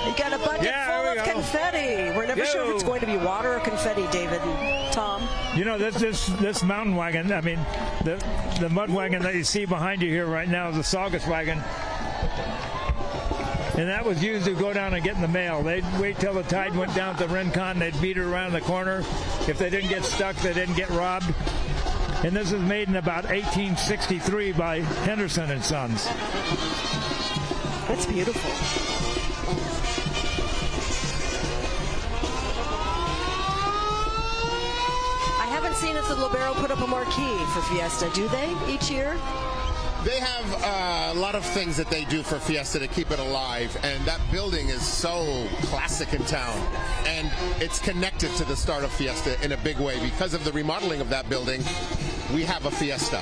You got a bucket full of confetti. We're never sure if it's going to be water or confetti, David and Tom. You know, this mountain wagon, I mean, the mud wagon that you see behind you here right now is a Saugus wagon. And that was used to go down and get in the mail. They'd wait till the tide went down to Rincon. They'd beat it around the corner. If they didn't get stuck, they didn't get robbed. And this was made in about 1863 by Henderson and Sons. That's beautiful. I haven't seen if the Libero put up a marquee for Fiesta. Do they each year? They have a lot of things that they do for Fiesta to keep it alive, and that building is so classic in town, and it's connected to the start of Fiesta in a big way. Because of the remodeling of that building, we have a Fiesta.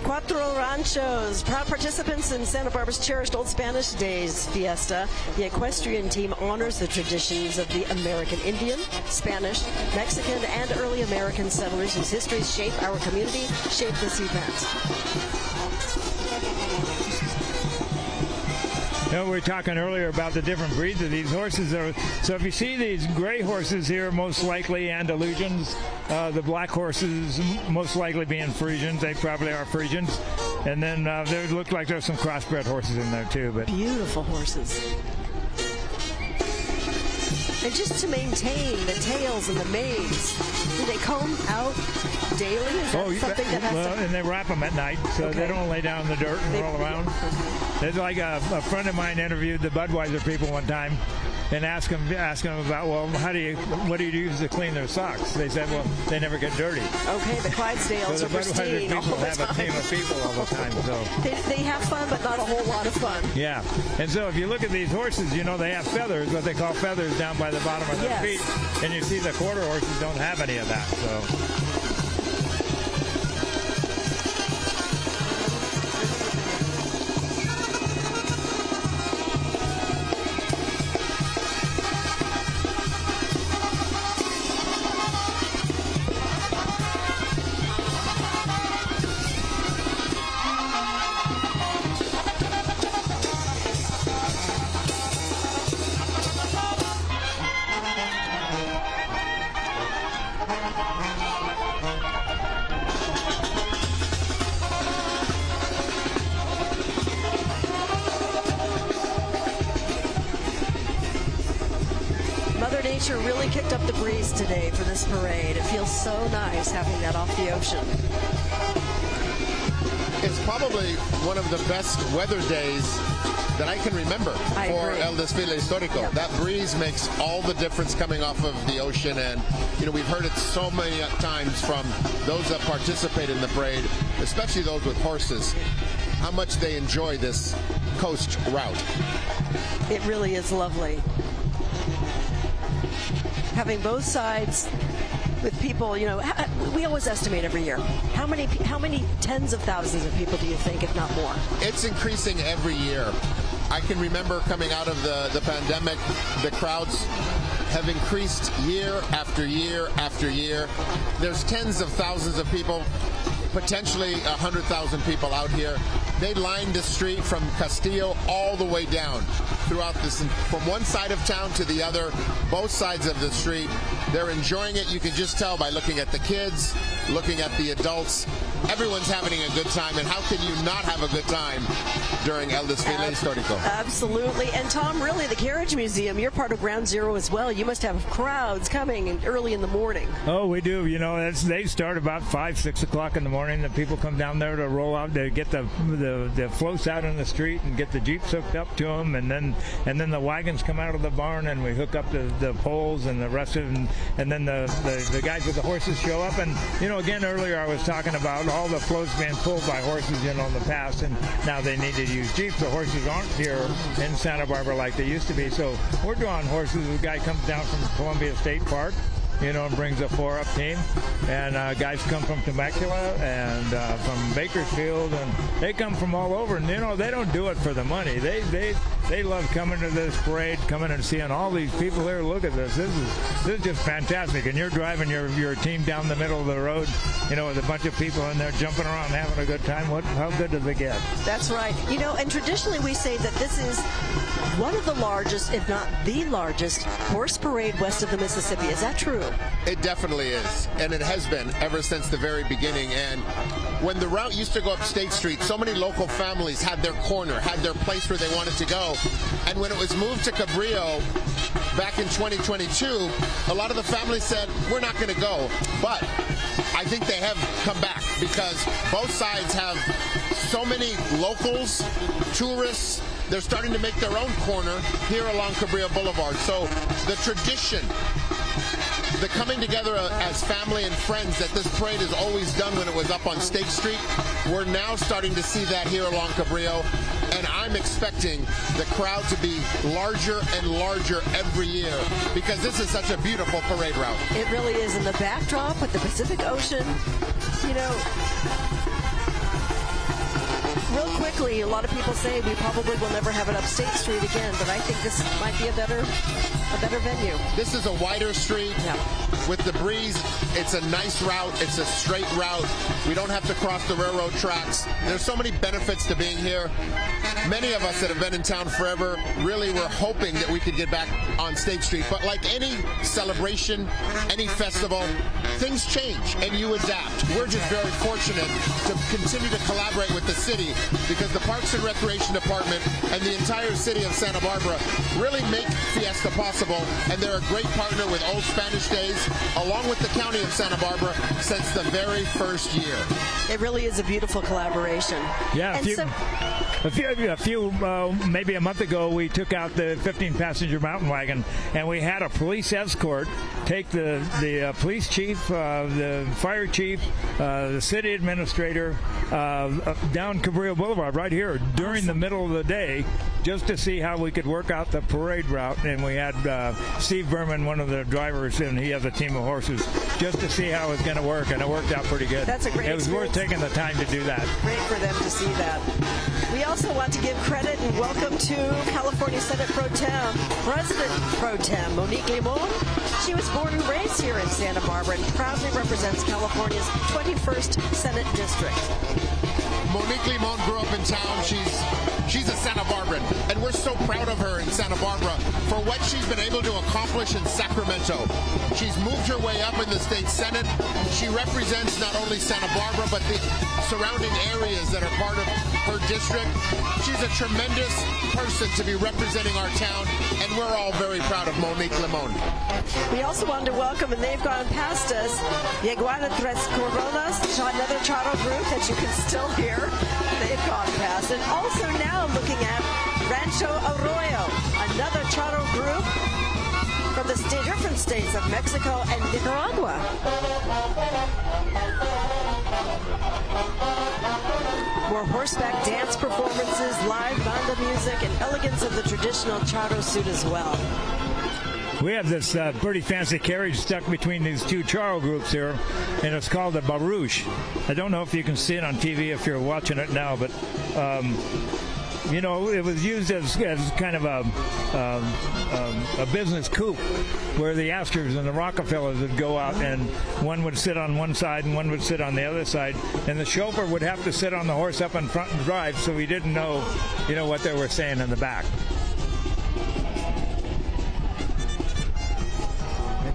Cuatro Ranchos, proud participants in Santa Barbara's cherished Old Spanish Days fiesta. The equestrian team honors the traditions of the American Indian, Spanish, Mexican, and early American settlers whose histories shape our community, shape this event. You know, we were talking earlier about the different breeds of these horses. So if you see these gray horses here, most likely Andalusians. The black horses most likely being Frisians. They probably are Frisians. And then there look like there's some crossbred horses in there too. But beautiful horses. And just to maintain the tails and the manes, do they comb out daily? Is that something that has to... and they wrap them at night, so they don't lay down in the dirt and roll around. There's like a friend of mine interviewed the Budweiser people one time and asked them about, well, what do you use to clean their socks? They said, well, they never get dirty. Okay, the Clydesdales so are pristine all the time. have a team of people all the time. So they have fun, but not a whole lot of fun. Yeah, and so if you look at these horses, you know they have feathers, what they call feathers down by the bottom of their feet, and you see the quarter horses don't have any of that. So. Mother Nature really kicked up the breeze today for this parade. It feels so nice having that off the ocean. It's probably one of the best weather days that I can remember for El Desfile Histórico. Yep. That breeze makes all the difference coming off of the ocean, and we've heard it so many times from those that participate in the parade, especially those with horses, how much they enjoy this coast route. It really is lovely. Having both sides with people, we always estimate every year. How many tens of thousands of people do you think, if not more? It's increasing every year. I can remember coming out of the pandemic, the crowds have increased year after year after year. There's tens of thousands of people, potentially 100,000 people out here. They lined the street from Castillo all the way down throughout this, from one side of town to the other, both sides of the street. They're enjoying it. You can just tell by looking at the kids, looking at the adults. Everyone's having a good time, and how can you not have a good time during El Desfile Histórico? Absolutely. And Tom, really, the Carriage Museum, you're part of Ground Zero as well. You must have crowds coming early in the morning. Oh, we do. They start about 5, 6 o'clock in the morning. The people come down there to roll out, to get the floats out in the street and get the Jeeps hooked up to them, and then the wagons come out of the barn, and we hook up the poles and the rest of them, and then the guys with the horses show up. And again, earlier I was talking about all the floats being pulled by horses in the past, and now they need to use Jeeps. The horses aren't here in Santa Barbara like they used to be, so we're drawing horses. The guy comes down from Columbia State Park, and brings a 4-up team. And guys come from Temecula and from Bakersfield, and they come from all over. And, they don't do it for the money. They love coming to this parade, coming and seeing all these people here. Look at this. This is just fantastic. And you're driving your team down the middle of the road, with a bunch of people in there jumping around, having a good time. How good does it get? That's right. And traditionally we say that this is one of the largest, if not the largest, horse parade west of the Mississippi. Is that true? It definitely is, and it has been ever since the very beginning. And when the route used to go up State Street, so many local families had their corner, had their place where they wanted to go. And when it was moved to Cabrillo back in 2022, a lot of the families said, we're not going to go. But I think they have come back, because both sides have so many locals, tourists. They're starting to make their own corner here along Cabrillo Boulevard. So the tradition, the coming together as family and friends that this parade has always done when it was up on State Street, we're now starting to see that here along Cabrillo. And I I'm expecting the crowd to be larger and larger every year because this is such a beautiful parade route. It really is. In the backdrop with the Pacific Ocean, you know, real quickly, a lot of people say we probably will never have it up State Street again, but I think this might be a better venue. This is a wider street. Yeah. With the breeze, it's a nice route. It's a straight route. We don't have to cross the railroad tracks. There's so many benefits to being here. Many of us that have been in town forever really were hoping that we could get back on State Street. But like any celebration, any festival, things change and you adapt. We're just very fortunate to continue to collaborate with the city because the Parks and Recreation Department and the entire city of Santa Barbara really make Fiesta possible, and they're a great partner with Old Spanish Days, along with the County of Santa Barbara, since the very first year. It really is a beautiful collaboration. Yeah, maybe a month ago, we took out the 15-passenger mountain wagon, and we had a police escort take the police chief, the fire chief, the city administrator down Cabrillo Boulevard right here during the middle of the day just to see how we could work out the parade route. And we had Steve Berman, one of the drivers, and he has a team of horses, just to see how it was going to work, and it worked out pretty good. That's a great It was worth taking the time to do that. Great for them to see that. We also want to give credit and welcome to California Senate Pro Tem, President Pro Tem Monique Limon. She was born and raised here in Santa Barbara and proudly represents California's 21st Senate District. Monique Limon grew up in town. She's a Santa Barbaran, and we're so proud of her in Santa Barbara for what she's been able to accomplish in Sacramento. She's moved her way up in the state Senate. She represents not only Santa Barbara, but the surrounding areas that are part of her district. She's a tremendous person to be representing our town, and we're all very proud of Monique Limon. We also wanted to welcome, and they've gone past us, Yeguana Tres Coronas, another Charo group that you can still hear. They've gone past. And also now looking at Rancho Arroyo, another Charo group from the different states of Mexico and Nicaragua. More horseback dance performances, live banda music, and elegance of the traditional Charo suit as well. We have this pretty fancy carriage stuck between these two Charo groups here, and it's called a barouche. I don't know if you can see it on TV if you're watching it now, but you know, it was used as kind of a business coupe where the Astors and the Rockefellers would go out, and one would sit on one side and one would sit on the other side, and the chauffeur would have to sit on the horse up in front and drive, so he didn't know, you know, what they were saying in the back.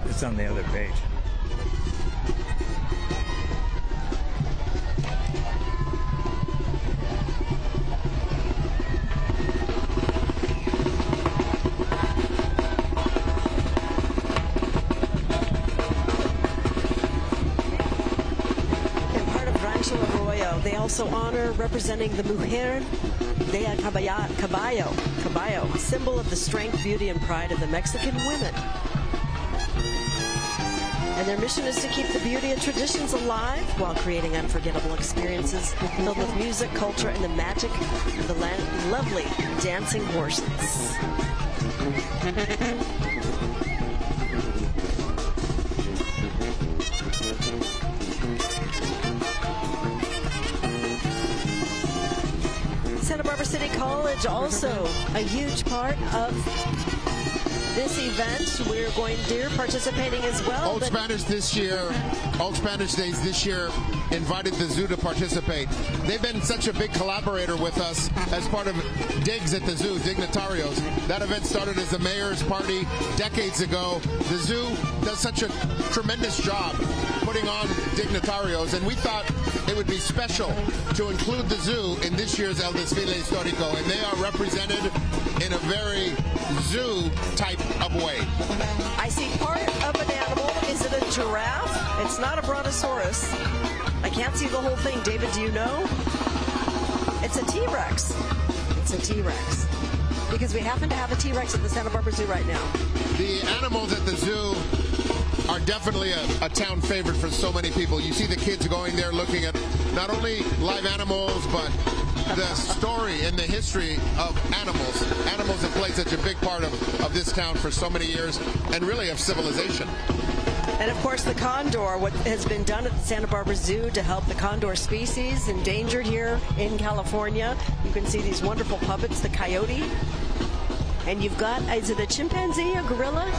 It's on the other page. And part of Rancho Arroyo, they also honor representing the Mujer de Caballo, symbol of the strength, beauty, and pride of the Mexican women. And their mission is to keep the beauty and traditions alive while creating unforgettable experiences filled with music, culture, and the magic of the lovely dancing horses. Santa Barbara City College, also a huge part of this event. We're going to participating as well. Old Spanish Days this year invited the zoo to participate. They've been such a big collaborator with us as part of Digs at the Zoo, Dignitarios. That event started as the mayor's party decades ago. The zoo does such a tremendous job putting on Dignitarios, and we thought it would be special to include the zoo in this year's El Desfile Histórico, and they are represented in a very zoo type of way. I see part of an animal. Is it a giraffe? It's not a brontosaurus. I can't see the whole thing. David, do you know? It's a T-Rex. It's a T-Rex. Because we happen to have a T-Rex at the Santa Barbara Zoo right now. The animals at the zoo are definitely a town favorite for so many people. You see the kids going there looking at not only live animals, but the story and the history of animals. Animals have played such a big part of this town for so many years, and really of civilization. And of course, the condor, what has been done at the Santa Barbara Zoo to help the condor species endangered here in California. You can see these wonderful puppets, the coyote. And you've got, is it a chimpanzee, a gorilla?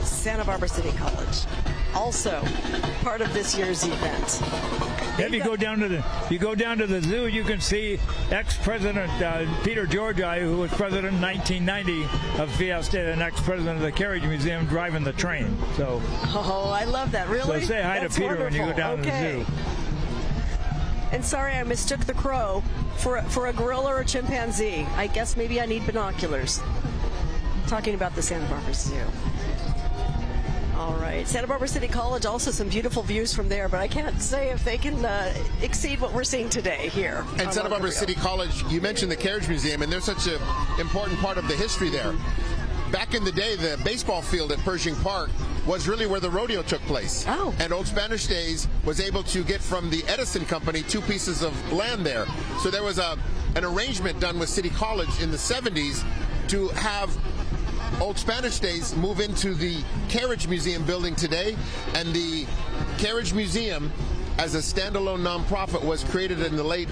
Santa Barbara City College, also part of this year's event. If you go down to the zoo, you can see ex-president Peter Georgi, who was president in 1990 of Fiesta, and ex-president of the Carriage Museum, driving the train. So, oh, I love that. Really? So say hi That's to Peter wonderful. when you go down to the zoo. And sorry, I mistook the crow for a gorilla or a chimpanzee. I guess maybe I need binoculars. I'm talking about the Santa Barbara Zoo. All right. Santa Barbara City College, also some beautiful views from there, but I can't say if they can exceed what we're seeing today here. And Santa Barbara City College, you mentioned the Carriage Museum, and there's such an important part of the history there. Back in the day, the baseball field at Pershing Park was really where the rodeo took place. Oh. And Old Spanish Days was able to get from the Edison Company 2 pieces of land there. So there was an arrangement done with City College in the 70s to have Old Spanish Days move into the Carriage Museum building today, and the Carriage Museum, as a standalone nonprofit, was created in the late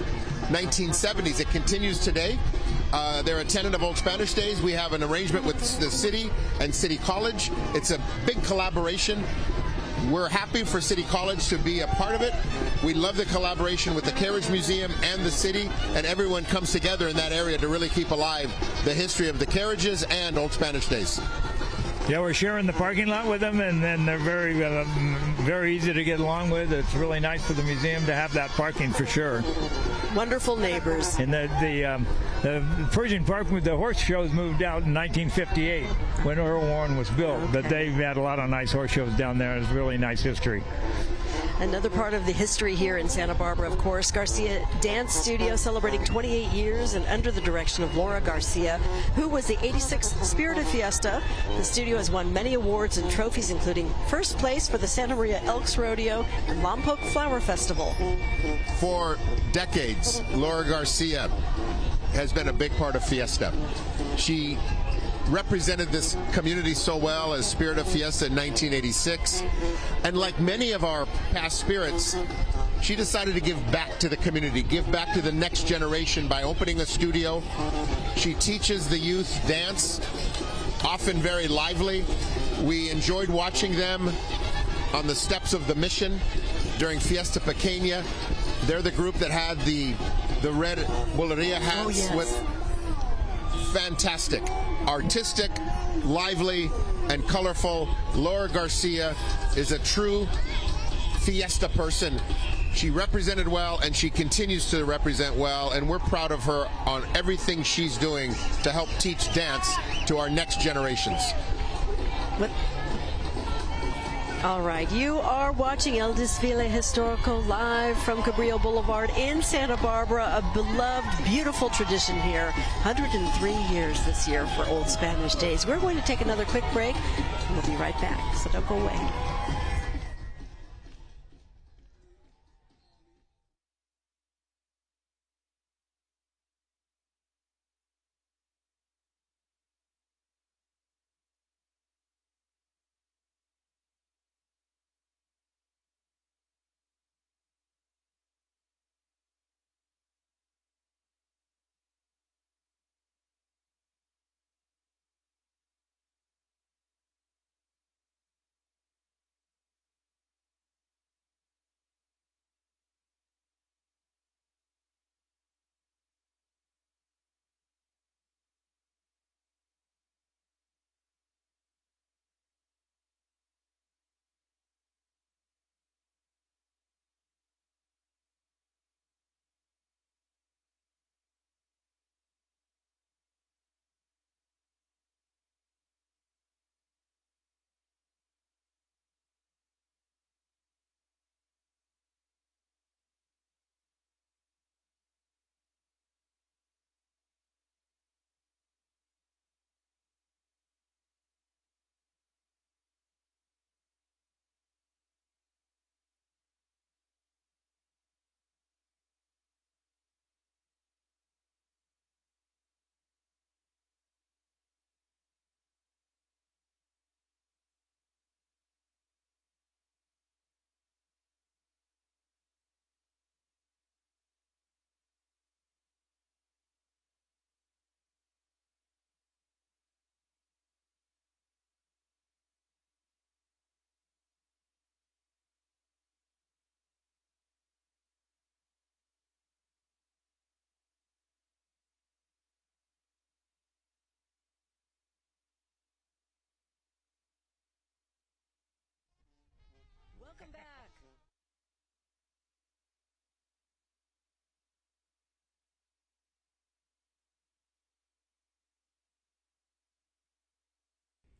1970s. It continues today. They're a tenant of Old Spanish Days. We have an arrangement with the city and City College. It's a big collaboration. We're happy for City College to be a part of it. We love the collaboration with the Carriage Museum and the city, and everyone comes together in that area to really keep alive the history of the carriages and Old Spanish Days. Yeah, we're sharing the parking lot with them, and then they're very easy to get along with. It's really nice for the museum to have that parking for sure. Wonderful neighbors. And the Pershing Park with the horse shows moved out in 1958 when Earl Warren was built. Okay. But they've had a lot of nice horse shows down there. It's really nice history. Another part of the history here in Santa Barbara, of course, Garcia Dance Studio celebrating 28 years and under the direction of Laura Garcia, who was the 86th Spirit of Fiesta. The studio has won many awards and trophies, including first place for the Santa Maria Elks Rodeo and Lompoc Flower Festival. For decades, Laura Garcia has been a big part of Fiesta. She represented this community so well as Spirit of Fiesta in 1986. And like many of our past spirits, she decided to give back to the community, give back to the next generation by opening a studio. She teaches the youth dance, often very lively. We enjoyed watching them on the steps of the Mission during Fiesta Pequeña. They're the group that had the red buleria hats with fantastic, artistic, lively, and colorful. Laura Garcia is a true Fiesta person. She represented well, and she continues to represent well, and we're proud of her on everything she's doing to help teach dance to our next generations. All right, you are watching El Desfile Histórico live from Cabrillo Boulevard in Santa Barbara, a beloved, beautiful tradition here. 103 years this year for Old Spanish Days. We're going to take another quick break, and we'll be right back, so don't go away.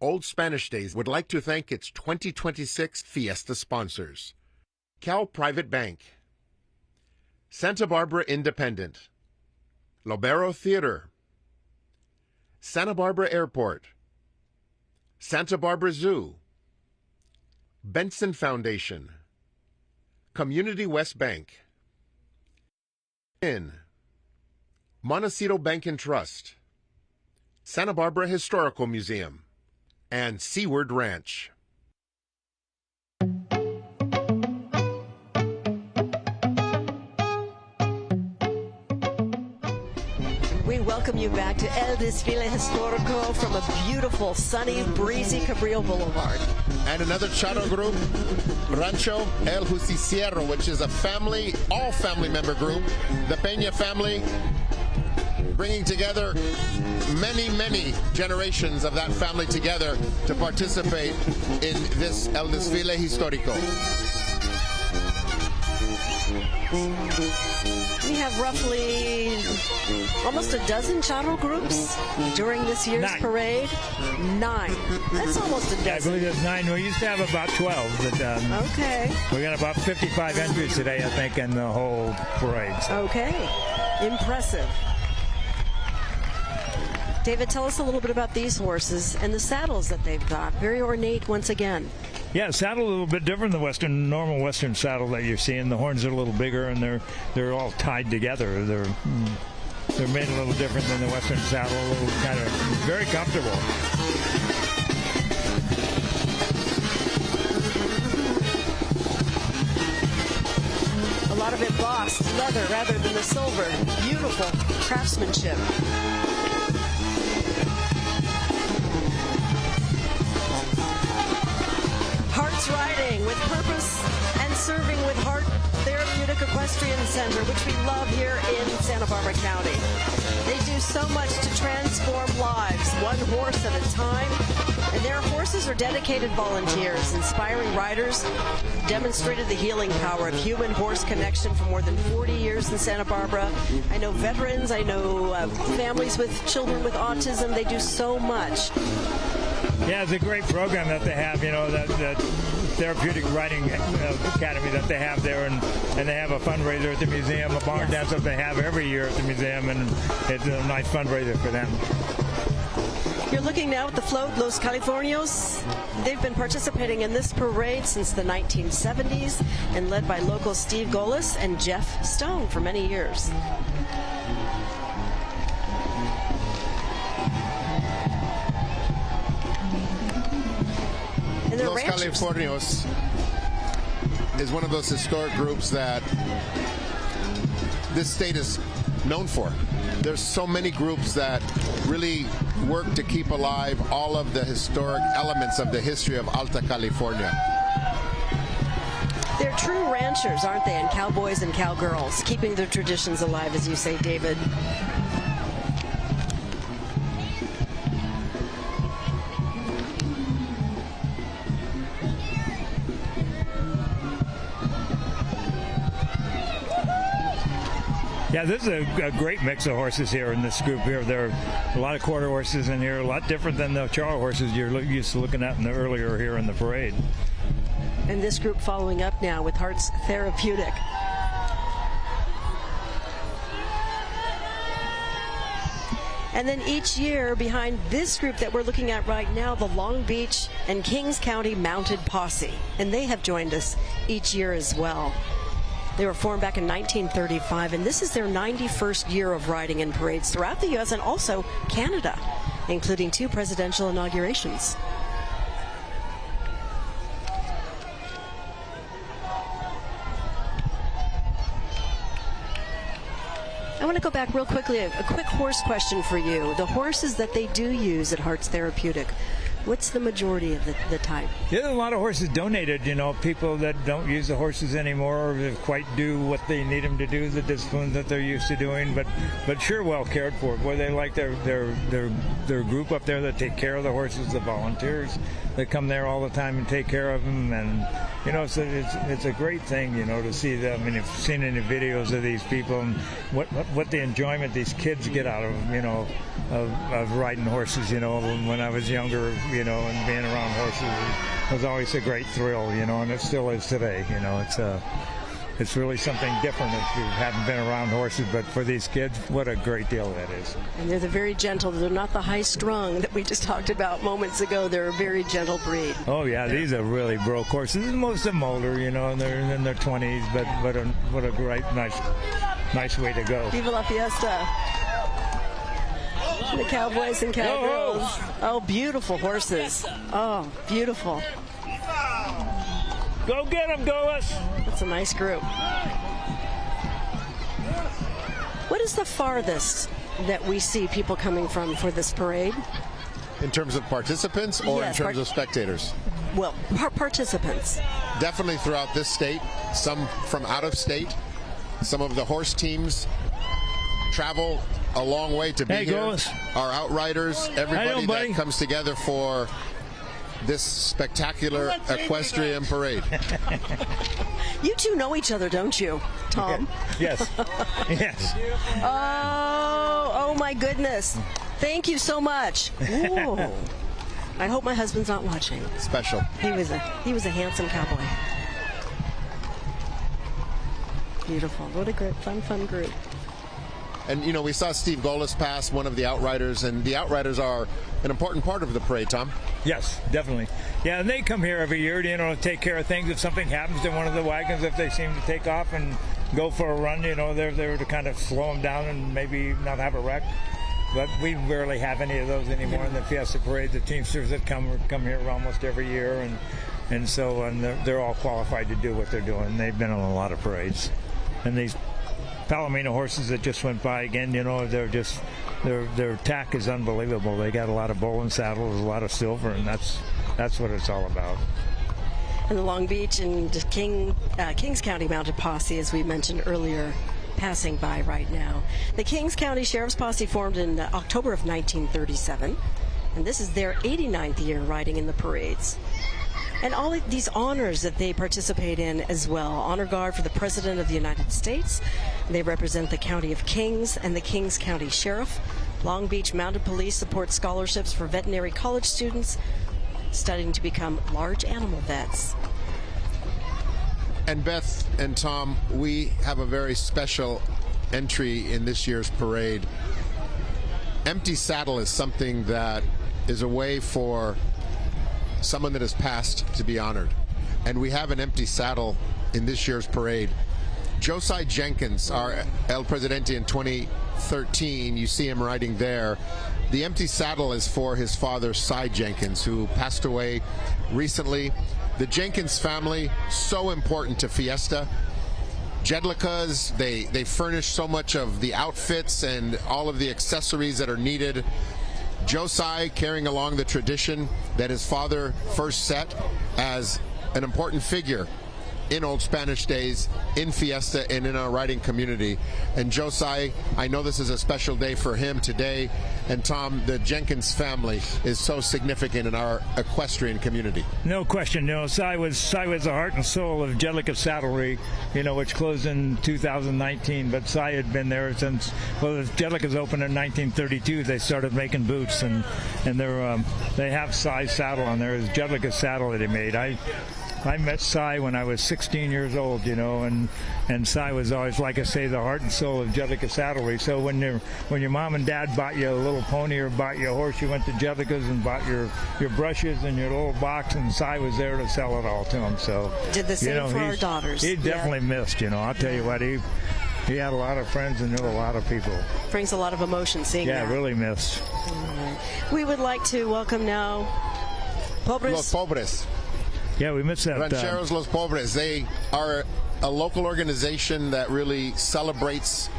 Old Spanish Days would like to thank its 2026 Fiesta sponsors: Cal Private Bank, Santa Barbara Independent, Lobero Theater, Santa Barbara Airport, Santa Barbara Zoo, Benson Foundation, Community West Bank, Montecito Bank and Trust, Santa Barbara Historical Museum, and Seaward Ranch. We welcome you back to El Desfile Histórico from a beautiful, sunny, breezy Cabrillo Boulevard. And another Charo group, Rancho El Justiciero, which is a family, all family member group, the Peña family, bringing together many, many generations of that family together to participate in this El Desfile Histórico. We have roughly almost a dozen Charo groups during this year's 9. Parade. 9. That's almost a dozen. I believe it's 9. We used to have about 12. But, okay. We got about 55 entries today, I think, in the whole parade. So. Okay. Impressive. David, tell us a little bit about these horses and the saddles that they've got. Very ornate once again. Yeah, saddle a little bit different than the normal Western saddle that you're seeing. The horns are a little bigger, and they're all tied together. They're made a little different than the Western saddle. A little kind of very comfortable. A lot of embossed leather rather than the silver. Beautiful craftsmanship. Hearts Riding with purpose and serving with Heart Therapeutic Equestrian Center, which we love here in Santa Barbara County. They do so much to transform lives, one horse at a time. And their horses are dedicated volunteers, inspiring riders, demonstrated the healing power of human-horse connection for more than 40 years in Santa Barbara. I know veterans, I know families with children with autism. They do so much. Yeah, it's a great program that they have, that therapeutic riding academy that they have there, and they have a fundraiser at the museum, a barn dance that they have every year at the museum, and it's a nice fundraiser for them. You're looking now at the float, Los Californios. They've been participating in this parade since the 1970s and led by local Steve Golis and Jeff Stone for many years. Los Californios is one of those historic groups that this state is known for. There's so many groups that really work to keep alive all of the historic elements of the history of Alta California. They're true ranchers, aren't they? And cowboys and cowgirls, keeping their traditions alive, as you say, David. Yeah, this is a great mix of horses here in this group here. There are a lot of quarter horses in here, a lot different than the Charo horses you're used to looking at earlier here in the parade. And this group following up now with Hearts Therapeutic. And then each year behind this group that we're looking at right now, the Long Beach and Kings County Mounted Posse. And they have joined us each year as well. They were formed back in 1935, and this is their 91st year of riding in parades throughout the U.S. and also Canada, including 2 presidential inaugurations. I want to go back real quickly, a quick horse question for you. The horses that they do use at Hearts Therapeutic, what's the majority of the time? There's a lot of horses donated, people that don't use the horses anymore or quite do what they need them to do, the discipline that they're used to doing, but sure well cared for. Boy, they like their group up there that take care of the horses, the volunteers that come there all the time and take care of them, and it's a great thing, to see them. I mean, if you've seen any videos of these people and what the enjoyment these kids get out of them, of riding horses, when I was younger, and being around horses was always a great thrill, and it still is today. It's really something different if you haven't been around horses, but for these kids, what a great deal that is. And they're very gentle. They're not the high-strung that we just talked about moments ago. They're a very gentle breed. Oh, yeah, these are really broke horses. Most of them older, and they're in their 20s, but what a great, nice way to go. Viva la fiesta. The cowboys and cowgirls. Oh, beautiful horses. Oh, beautiful. Go get them, Goas! That's a nice group. What is the farthest that we see people coming from for this parade? In terms of participants or Yes, in terms of spectators? Well, participants. Definitely throughout this state, some from out of state. Some of the horse teams travel a long way to be here. Goas. Our outriders, everybody that comes together for this spectacular equestrian parade. You two know each other, don't you, Tom? Yes. Yes. Oh my goodness. Thank you so much. Ooh. I hope my husband's not watching. Special. He was a handsome cowboy. Beautiful. What a great fun group. And, we saw Steve Golas pass, one of the outriders, and the outriders are an important part of the parade, Tom. Yes, definitely. Yeah, and they come here every year to take care of things. If something happens to one of the wagons, if they seem to take off and go for a run, they're there to kind of slow them down and maybe not have a wreck. But we rarely have any of those anymore in the Fiesta Parade. The Teamsters that come here almost every year, and they're all qualified to do what they're doing. They've been on a lot of parades. And these Palomino horses that just went by again, their tack is unbelievable. They got a lot of bull and saddles, a lot of silver, and that's what it's all about. And the Long Beach and Kings County Mounted Posse, as we mentioned earlier, passing by right now. The Kings County Sheriff's Posse formed in October of 1937, and this is their 89th year riding in the parades. And all of these honors that they participate in as well. Honor Guard for the President of the United States. They represent the County of Kings and the Kings County Sheriff. Long Beach Mounted Police supports scholarships for veterinary college students studying to become large animal vets. And Beth and Tom, we have a very special entry in this year's parade. Empty saddle is something that is a way for someone that has passed to be honored. And we have an empty saddle in this year's parade. Josiah Jenkins, our El Presidente in 2013, you see him riding there. The empty saddle is for his father, Cy Jenkins, who passed away recently. The Jenkins family, so important to Fiesta. Jedlicas, they furnish so much of the outfits and all of the accessories that are needed. Josiah carrying along the tradition that his father first set as an important figure in Old Spanish days, in Fiesta, and in our riding community. And Josiah, I know this is a special day for him today. And Tom, the Jenkins family is so significant in our equestrian community. No question. Cy was the heart and soul of Jedlica Saddlery, which closed in 2019. But Cy had been there since, Jedlica's opened in 1932. They started making boots, and they have Cy's saddle on there. It's Jedlica saddle that he made. I met Cy when I was 16 years old, and Cy was always, like I say, the heart and soul of Jedlica Saddlery. So when your mom and dad bought you a little pony or bought you a horse, you went to Jedlica's and bought your brushes and your little box, and Cy was there to sell it all to them. So did the same for our daughters. He definitely missed, I'll tell you what, he had a lot of friends and knew a lot of people. Brings a lot of emotion seeing that. Yeah, really missed. Right. We would like to welcome now Los Pobres. Yeah, we missed that. Rancheros Los Pobres. They are a local organization that really celebrates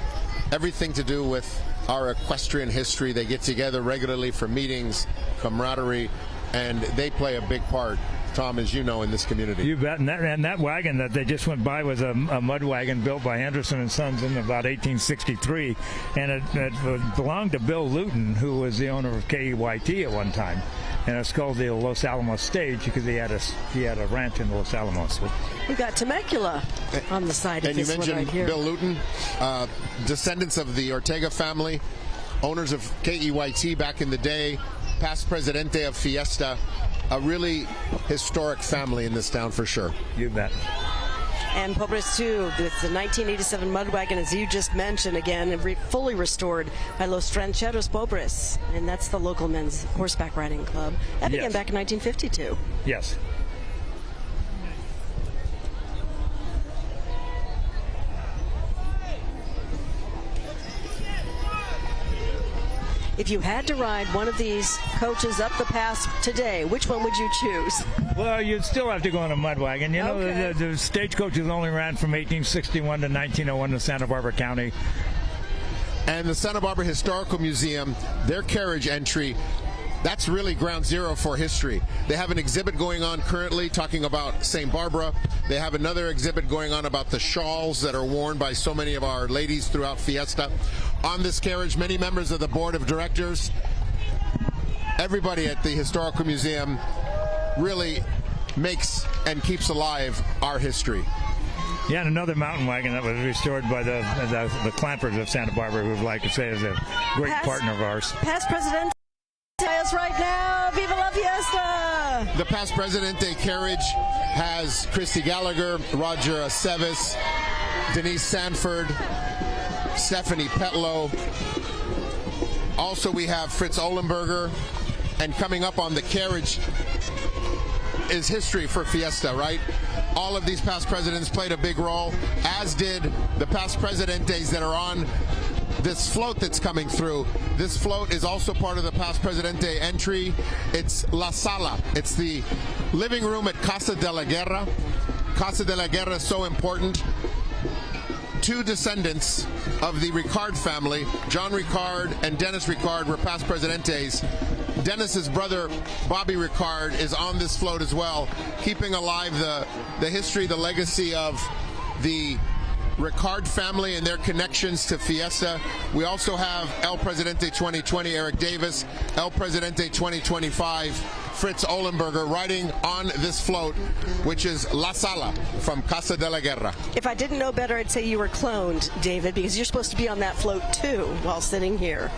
everything to do with our equestrian history. They get together regularly for meetings, camaraderie, and they play a big part, Tom, as you know, in this community. You bet. And that wagon that they just went by was a mud wagon built by Henderson and Sons in about 1863, and it belonged to Bill Luton, who was the owner of KEYT at one time. And it's called the Los Alamos Stage because he had a ranch in Los Alamos. We've got Temecula on the side of this one right here. And you mentioned Bill Luton, descendants of the Ortega family. owners of KEYT back in the day, past presidente of Fiesta, a really historic family in this town for sure. You bet. And Pobres too, with the 1987 mud wagon, as you just mentioned, again, fully restored by Los Rancheros Pobres. And that's the local men's horseback riding club. That began back in 1952. Yes. If you had to ride one of these coaches up the pass today, which one would you choose? Well, you'd still have to go in a mud wagon. You know, Okay. the stagecoaches only ran from 1861 to 1901 in Santa Barbara County. And the Santa Barbara Historical Museum, their carriage entry, that's really ground zero for history. They have an exhibit going on currently talking about St. Barbara. They have another exhibit going on about the shawls that are worn by so many of our ladies throughout Fiesta. On this carriage, many members of the board of directors, everybody at the Historical Museum really makes and keeps alive our history. Yeah, and another mountain wagon that was restored by the Clampers of Santa Barbara, who, like I say, is a great partner of ours. Past Presidente is right now. Viva la Fiesta! The past Presidente carriage has Christy Gallagher, Roger Aceves, Denise Sanford, Stephanie Petlow. Also, we have Fritz Ohlenberger. And coming up on the carriage is history for Fiesta, right? All of these past presidents played a big role, as did the past Presidentes that are on this float that's coming through. This float is also part of the past Presidente entry. It's La Sala. It's the living room at Casa de la Guerra. Casa de la Guerra is so important. Two descendants of the Ricard family, John Ricard and Dennis Ricard, were past Presidentes. Dennis's brother, Bobby Ricard, is on this float as well, keeping alive the history, the legacy of the Ricard family and their connections to Fiesta. We also have El Presidente 2020, Eric Davis, El Presidente 2025, Fritz Ohlenberger, riding on this float, which is La Sala from Casa de la Guerra. If I didn't know better, I'd say you were cloned, David, because you're supposed to be on that float too while sitting here.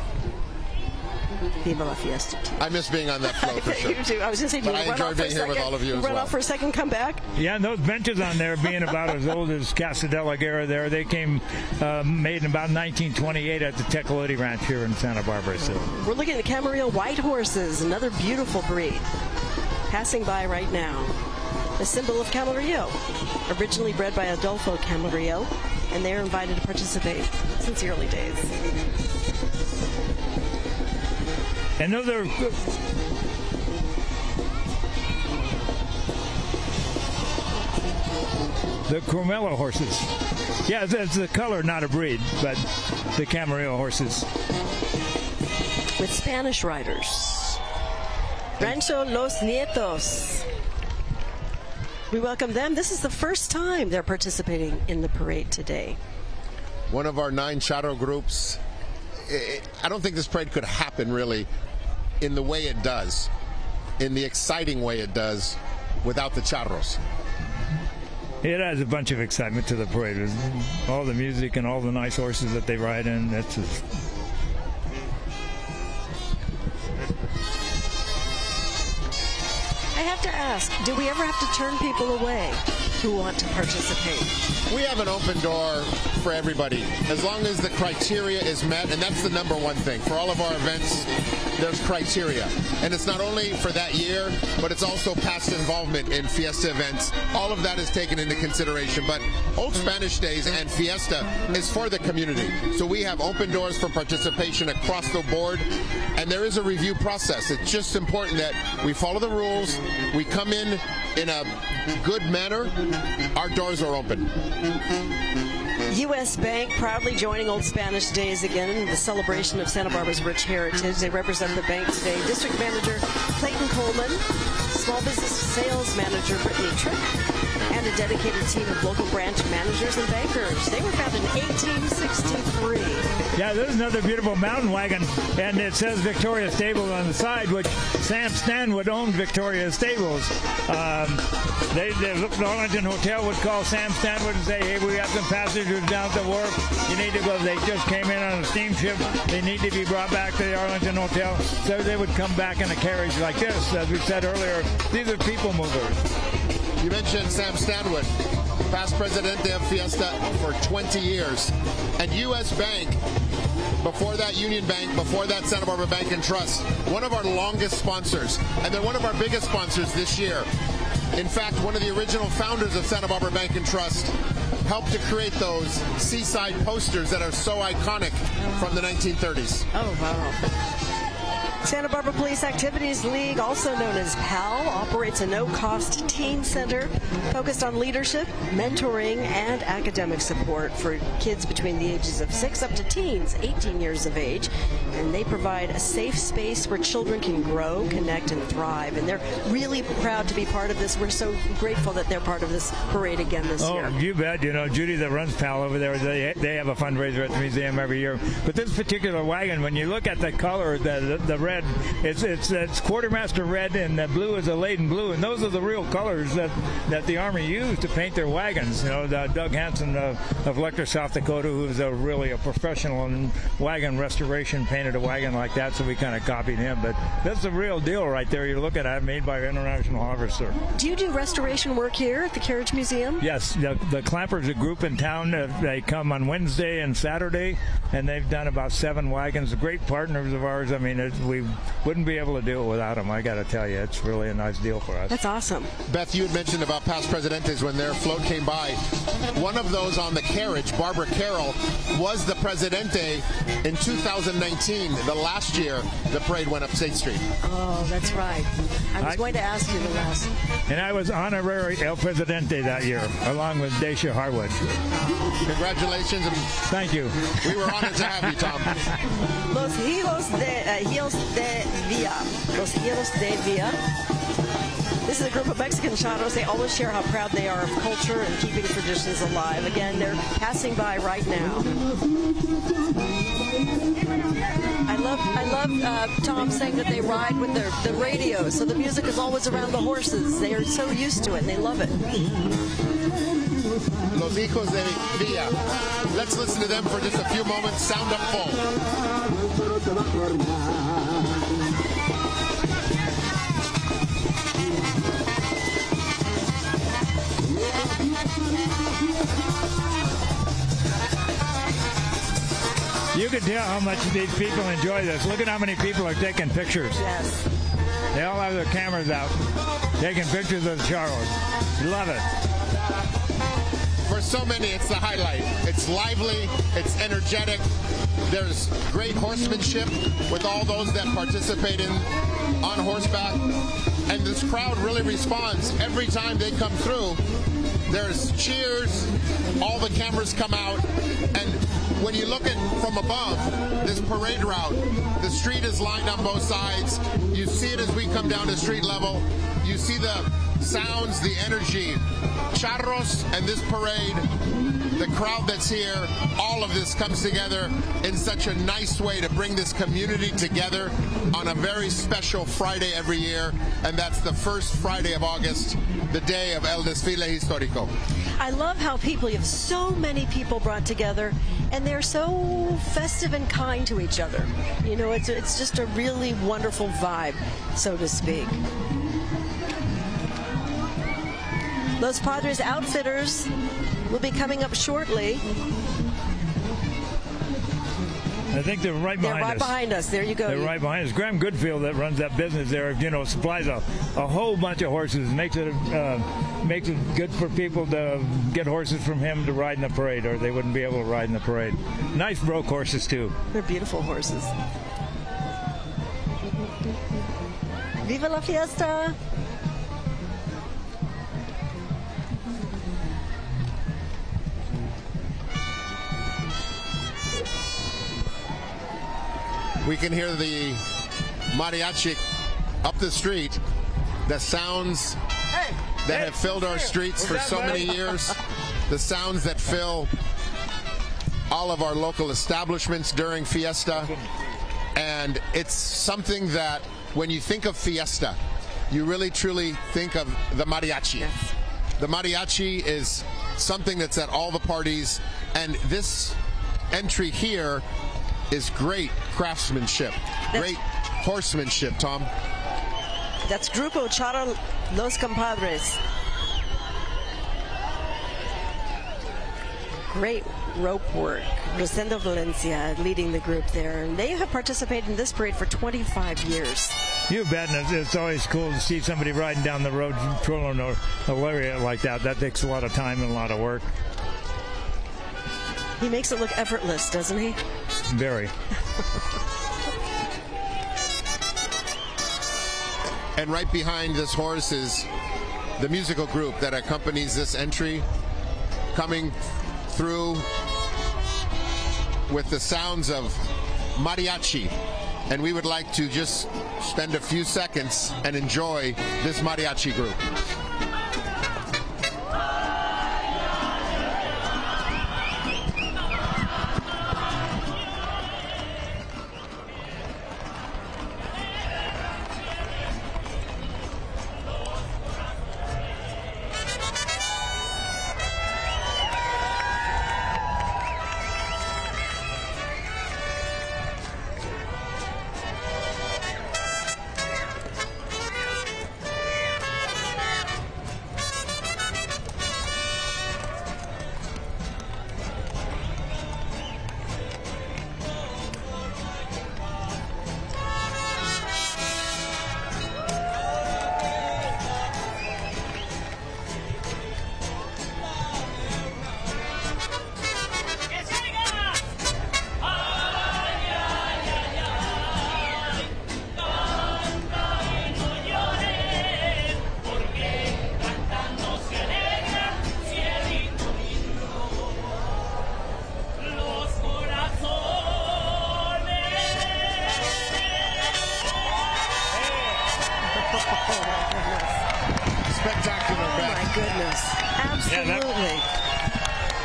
Viva la Fiesta. I miss being on that float for sure. You do. I was going to say, do but you I run enjoy off for a being here with second? all of you as Run well. off for a second, come back? Yeah, and those benches on there, being about as old as Casa de la Guerra there, they came made in about 1928 at the Tecolote Ranch here in Santa Barbara. So We're looking at the Camarillo White Horses, another beautiful breed, passing by right now. The symbol of Camarillo, originally bred by Adolfo Camarillo, and they're invited to participate since the early days. another the Cromello horses. Yeah, it's the color, not a breed, but the Camarillo horses. With Spanish riders. Rancho Los Nietos. We welcome them. This is the first time they're participating in the parade today. One of our 9 charro groups. I don't think this parade could happen really in the way it does, in the exciting way it does, without the charros. It adds a bunch of excitement to the parade. With all the music and all the nice horses that they ride in. That's just... I have to ask, do we ever have to turn people away who want to participate? We have an open door for everybody, as long as the criteria is met, and that's the number one thing. For all of our events, there's criteria. And it's not only for that year, but it's also past involvement in Fiesta events. All of that is taken into consideration. But Old Spanish Days and Fiesta is for the community. So we have open doors for participation across the board, and there is a review process. It's just important that we follow the rules, we come in a good manner, our doors are open. U.S. Bank proudly joining Old Spanish Days again in the celebration of Santa Barbara's rich heritage. They represent the bank today. District Manager Clayton Coleman, Small Business Sales Manager Brittany Trick, and a dedicated team of local branch managers and bankers. They were founded in 1863. Yeah, there's another beautiful mountain wagon, and it says Victoria Stables on the side, which Sam Stanwood owned Victoria Stables. The Arlington Hotel would call Sam Stanwood and say, hey, we got some passengers down at the wharf. You need to go. They just came in on a steamship. They need to be brought back to the Arlington Hotel. So they would come back in a carriage like this. As we said earlier, these are people movers. You mentioned Sam Stanwood, past presidente of Fiesta for 20 years. And U.S. Bank, before that Union Bank, before that Santa Barbara Bank and Trust, one of our longest sponsors. And they're one of our biggest sponsors this year. In fact, one of the original founders of Santa Barbara Bank and Trust helped to create those seaside posters that are so iconic from the 1930s. Oh, wow. Santa Barbara Police Activities League, also known as PAL, operates a no-cost teen center focused on leadership, mentoring, and academic support for kids between the ages of 6 up to teens, 18 years of age. And they provide a safe space where children can grow, connect, and thrive. And they're really proud to be part of this. We're so grateful that they're part of this parade again this year. Oh, you bet. You know, Judy that runs PAL over there, they have a fundraiser at the museum every year. But this particular wagon, when you look at the color, the red, it's quartermaster red, and the blue is a laden blue, and those are the real colors that the Army used to paint their wagons. You know, Doug Hansen of Lecter, South Dakota, who's really a professional in wagon restoration, painted a wagon like that, so we kind of copied him. But that's the real deal right there. You're looking at it, made by International Harvester. Do you do restoration work here at the Carriage Museum? Yes, the Clampers, a group in town. They come on Wednesday and Saturday, and they've done about 7 wagons. Great partners of ours. I mean, we wouldn't be able to do it without them. I got to tell you, it's really a nice deal for us. That's awesome. Beth, you had mentioned about past presidentes when their float came by. One of those on the carriage, Barbara Carroll, was the presidente in 2019. The last year the parade went up State Street. Oh, that's right. I was going to ask you the last. And I was honorary El Presidente that year, along with Dacia Harwood. Congratulations. And thank you. We were honored to have you, Tom. Los Hijos de Villa. Los Hijos de Villa. This is a group of Mexican charros. They always share how proud they are of culture and keeping traditions alive. Again, they're passing by right now. I love Tom saying that they ride with the radio, so the music is always around the horses. They are so used to it, and they love it. Los Hijos de Villa. Let's listen to them for just a few moments. Sound up full. You can tell how much these people enjoy this. Look at how many people are taking pictures. Yes. They all have their cameras out, taking pictures of the charros. Love it. For so many, it's the highlight. It's lively, it's energetic. There's great horsemanship with all those that participate on horseback. And this crowd really responds every time they come through. There's cheers, all the cameras come out, and when you look at from above this parade route, the street is lined on both sides. You see it as we come down to street level. You see the sounds, the energy, charros, and this parade, the crowd that's here, all of this comes together in such a nice way to bring this community together on a very special Friday every year, and that's the first Friday of August, the day of El Desfile Histórico. I love how you have so many people brought together, and they're so festive and kind to each other. You know, it's just a really wonderful vibe, so to speak. Los Padres Outfitters will be coming up shortly. I think they're right behind us. They're right behind us. There you go. They're right behind us. Graham Goodfield, that runs that business there, you know, supplies a whole bunch of horses, makes it good for people to get horses from him to ride in the parade, or they wouldn't be able to ride in the parade. Nice broke horses, too. They're beautiful horses. Viva la fiesta! We can hear the mariachi up the street. The sounds that have filled our streets for so many years, the sounds that fill all of our local establishments during Fiesta. And it's something that when you think of Fiesta, you really truly think of the mariachi. Yes. The mariachi is something that's at all the parties, and this entry here is great craftsmanship, great horsemanship, Tom. That's Grupo Chara Los Compadres. Great rope work. Rosendo Valencia leading the group there. And they have participated in this parade for 25 years. You bet, and it's always cool to see somebody riding down the road patrolling a area like that. That takes a lot of time and a lot of work. He makes it look effortless, doesn't he? Very. And right behind this horse is the musical group that accompanies this entry, coming through with the sounds of mariachi. And we would like to just spend a few seconds and enjoy this mariachi group. Spectacular, Oh Beth. my goodness. Absolutely.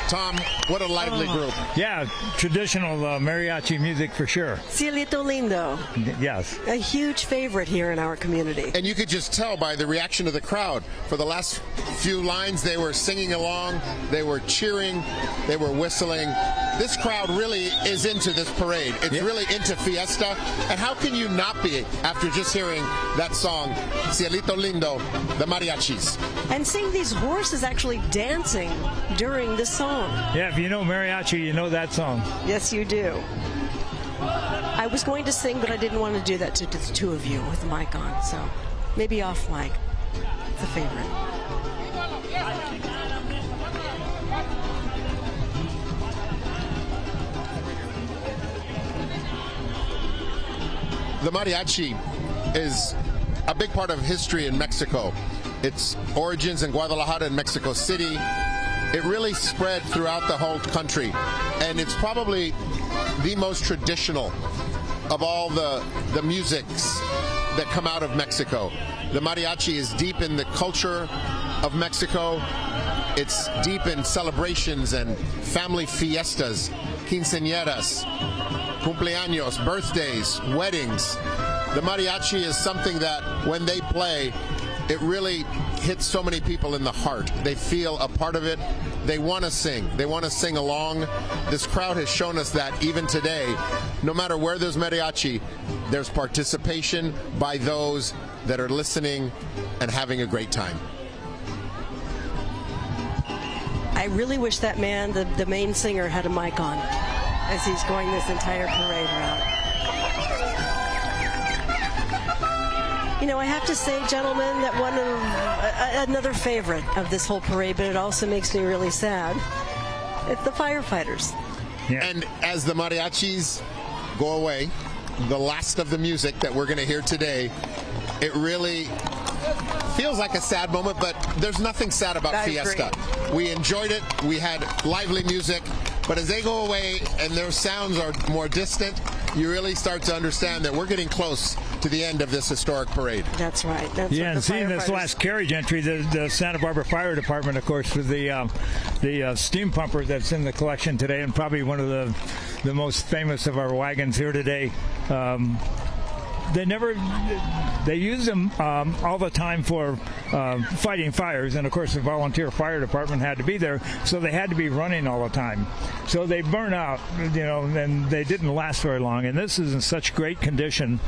Tom, what a lively group. Yeah, traditional mariachi music for sure. Cielito Lindo, Yes. a huge favorite here in our community. And you could just tell by the reaction of the crowd. For the last few lines, they were singing along, they were cheering, they were whistling. This crowd really is into this parade. It's really into Fiesta. And how can you not be after just hearing that song, Cielito Lindo, the mariachis? And seeing these horses actually dancing during this song. Yeah, if you know mariachi, you know that song. Yes, you do. I was going to sing, but I didn't want to do that to the two of you with the mic on, so maybe off mic. It's a favorite. The mariachi is a big part of history in Mexico. Its origins in Guadalajara and Mexico City. It really spread throughout the whole country, and it's probably the most traditional of all the musics that come out of Mexico. The mariachi is deep in the culture of Mexico. It's deep in celebrations and family fiestas, quinceañeras, cumpleaños, birthdays, weddings. The mariachi is something that when they play, it really hits so many people in the heart. They feel a part of it. They want to sing. They want to sing along. This crowd has shown us that even today, no matter where there's mariachi, there's participation by those that are listening and having a great time. I really wish that man, the main singer, had a mic on as he's going this entire parade route. You know, I have to say, gentlemen, that one of another favorite of this whole parade, but it also makes me really sad. It's the firefighters. Yeah. And as the mariachis go away, the last of the music that we're going to hear today, it really feels like a sad moment, but there's nothing sad about I Fiesta. We enjoyed it. We had lively music, but as they go away and their sounds are more distant, you really start to understand that we're getting close to the end of this historic parade. That's right. That's Yeah, what and the seeing this firefighters- last carriage entry, the Santa Barbara Fire Department, of course, with the steam pumper that's in the collection today, and probably one of the most famous of our wagons here today. They use them all the time for fighting fires, and of course the volunteer fire department had to be there, so they had to be running all the time. So they burn out, and they didn't last very long. And this is in such great condition.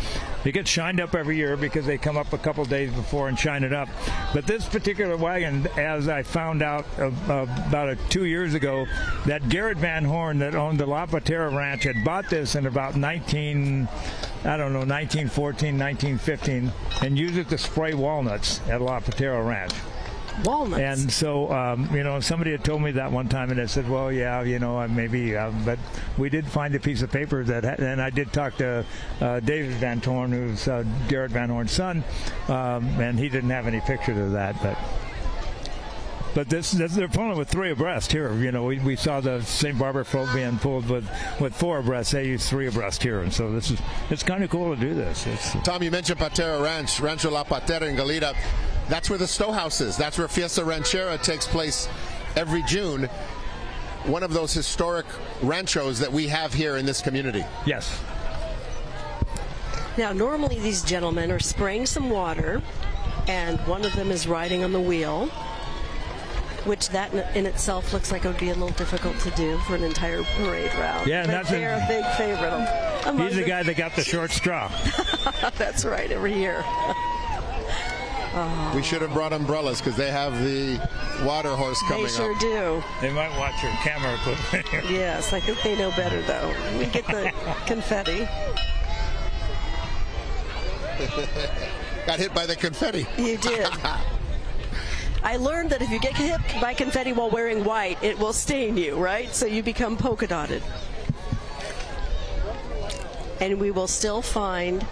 They get shined up every year because they come up a couple days before and shine it up. But this particular wagon, as I found out about 2 years ago, that Garrett Van Horn that owned the La Patera Ranch had bought this in about 1914, 1915, and used it to spray walnuts at La Patera Ranch. Walnuts. And so, somebody had told me that one time, and I said, well, yeah, maybe. But we did find a piece of paper and I did talk to David Van Horn, who's Garrett Van Horn's son, and he didn't have any pictures of that, But they're pulling with 3 abreast here. We saw the St. Barbara float being pulled with 4 abreast. They use 3 abreast here, and so it's kind of cool to do this. Tom, you mentioned Patera Ranch, Rancho La Patera in Galita. That's where the Stowe House is. That's where Fiesta Ranchera takes place every June. One of those historic ranchos that we have here in this community. Yes. Now, normally these gentlemen are spraying some water, and one of them is riding on the wheel, which that in itself looks like it would be a little difficult to do for an entire parade route. Yeah, and but they're a big favorite. He's the guy that got the short straw. That's right, every year. We should have brought umbrellas because they have the water horse coming They sure up. do. They might watch your camera equipment here. Yes, I think they know better, though. We get the confetti. Got hit by the confetti. You did. I learned that if you get hit by confetti while wearing white, it will stain you, right? So you become polka dotted. And we will still find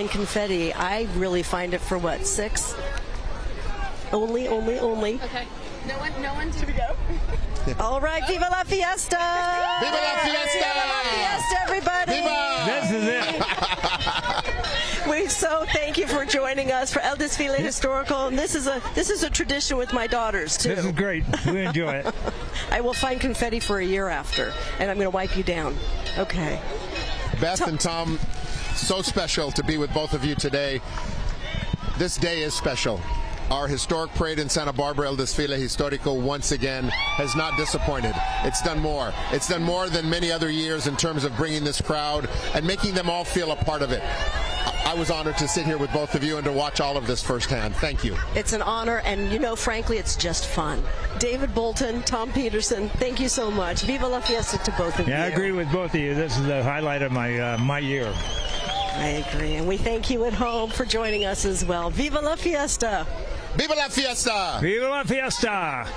confetti. I really find it for what, 6? Only. Okay. No one to go. All right, Viva la Fiesta! Viva la Fiesta! Viva la Fiesta, everybody! Viva! This is it. We so thank you for joining us for El Desfile Historical, and this is a tradition with my daughters too. This is great. We enjoy it. I will find confetti for a year after, and I'm going to wipe you down. Okay. Beth and Tom, so special to be with both of you today. This day is special. Our historic parade in Santa Barbara, El Desfile Histórico, once again has not disappointed. It's done more. It's done more than many other years in terms of bringing this crowd and making them all feel a part of it. I was honored to sit here with both of you and to watch all of this firsthand. Thank you. It's an honor, and frankly, it's just fun. David Bolton, Tom Peterson, thank you so much. Viva la Fiesta to both of you. Yeah, I agree with both of you. This is the highlight of my year. I agree, and we thank you at home for joining us as well. Viva la Fiesta! Viva la Fiesta! Viva la Fiesta!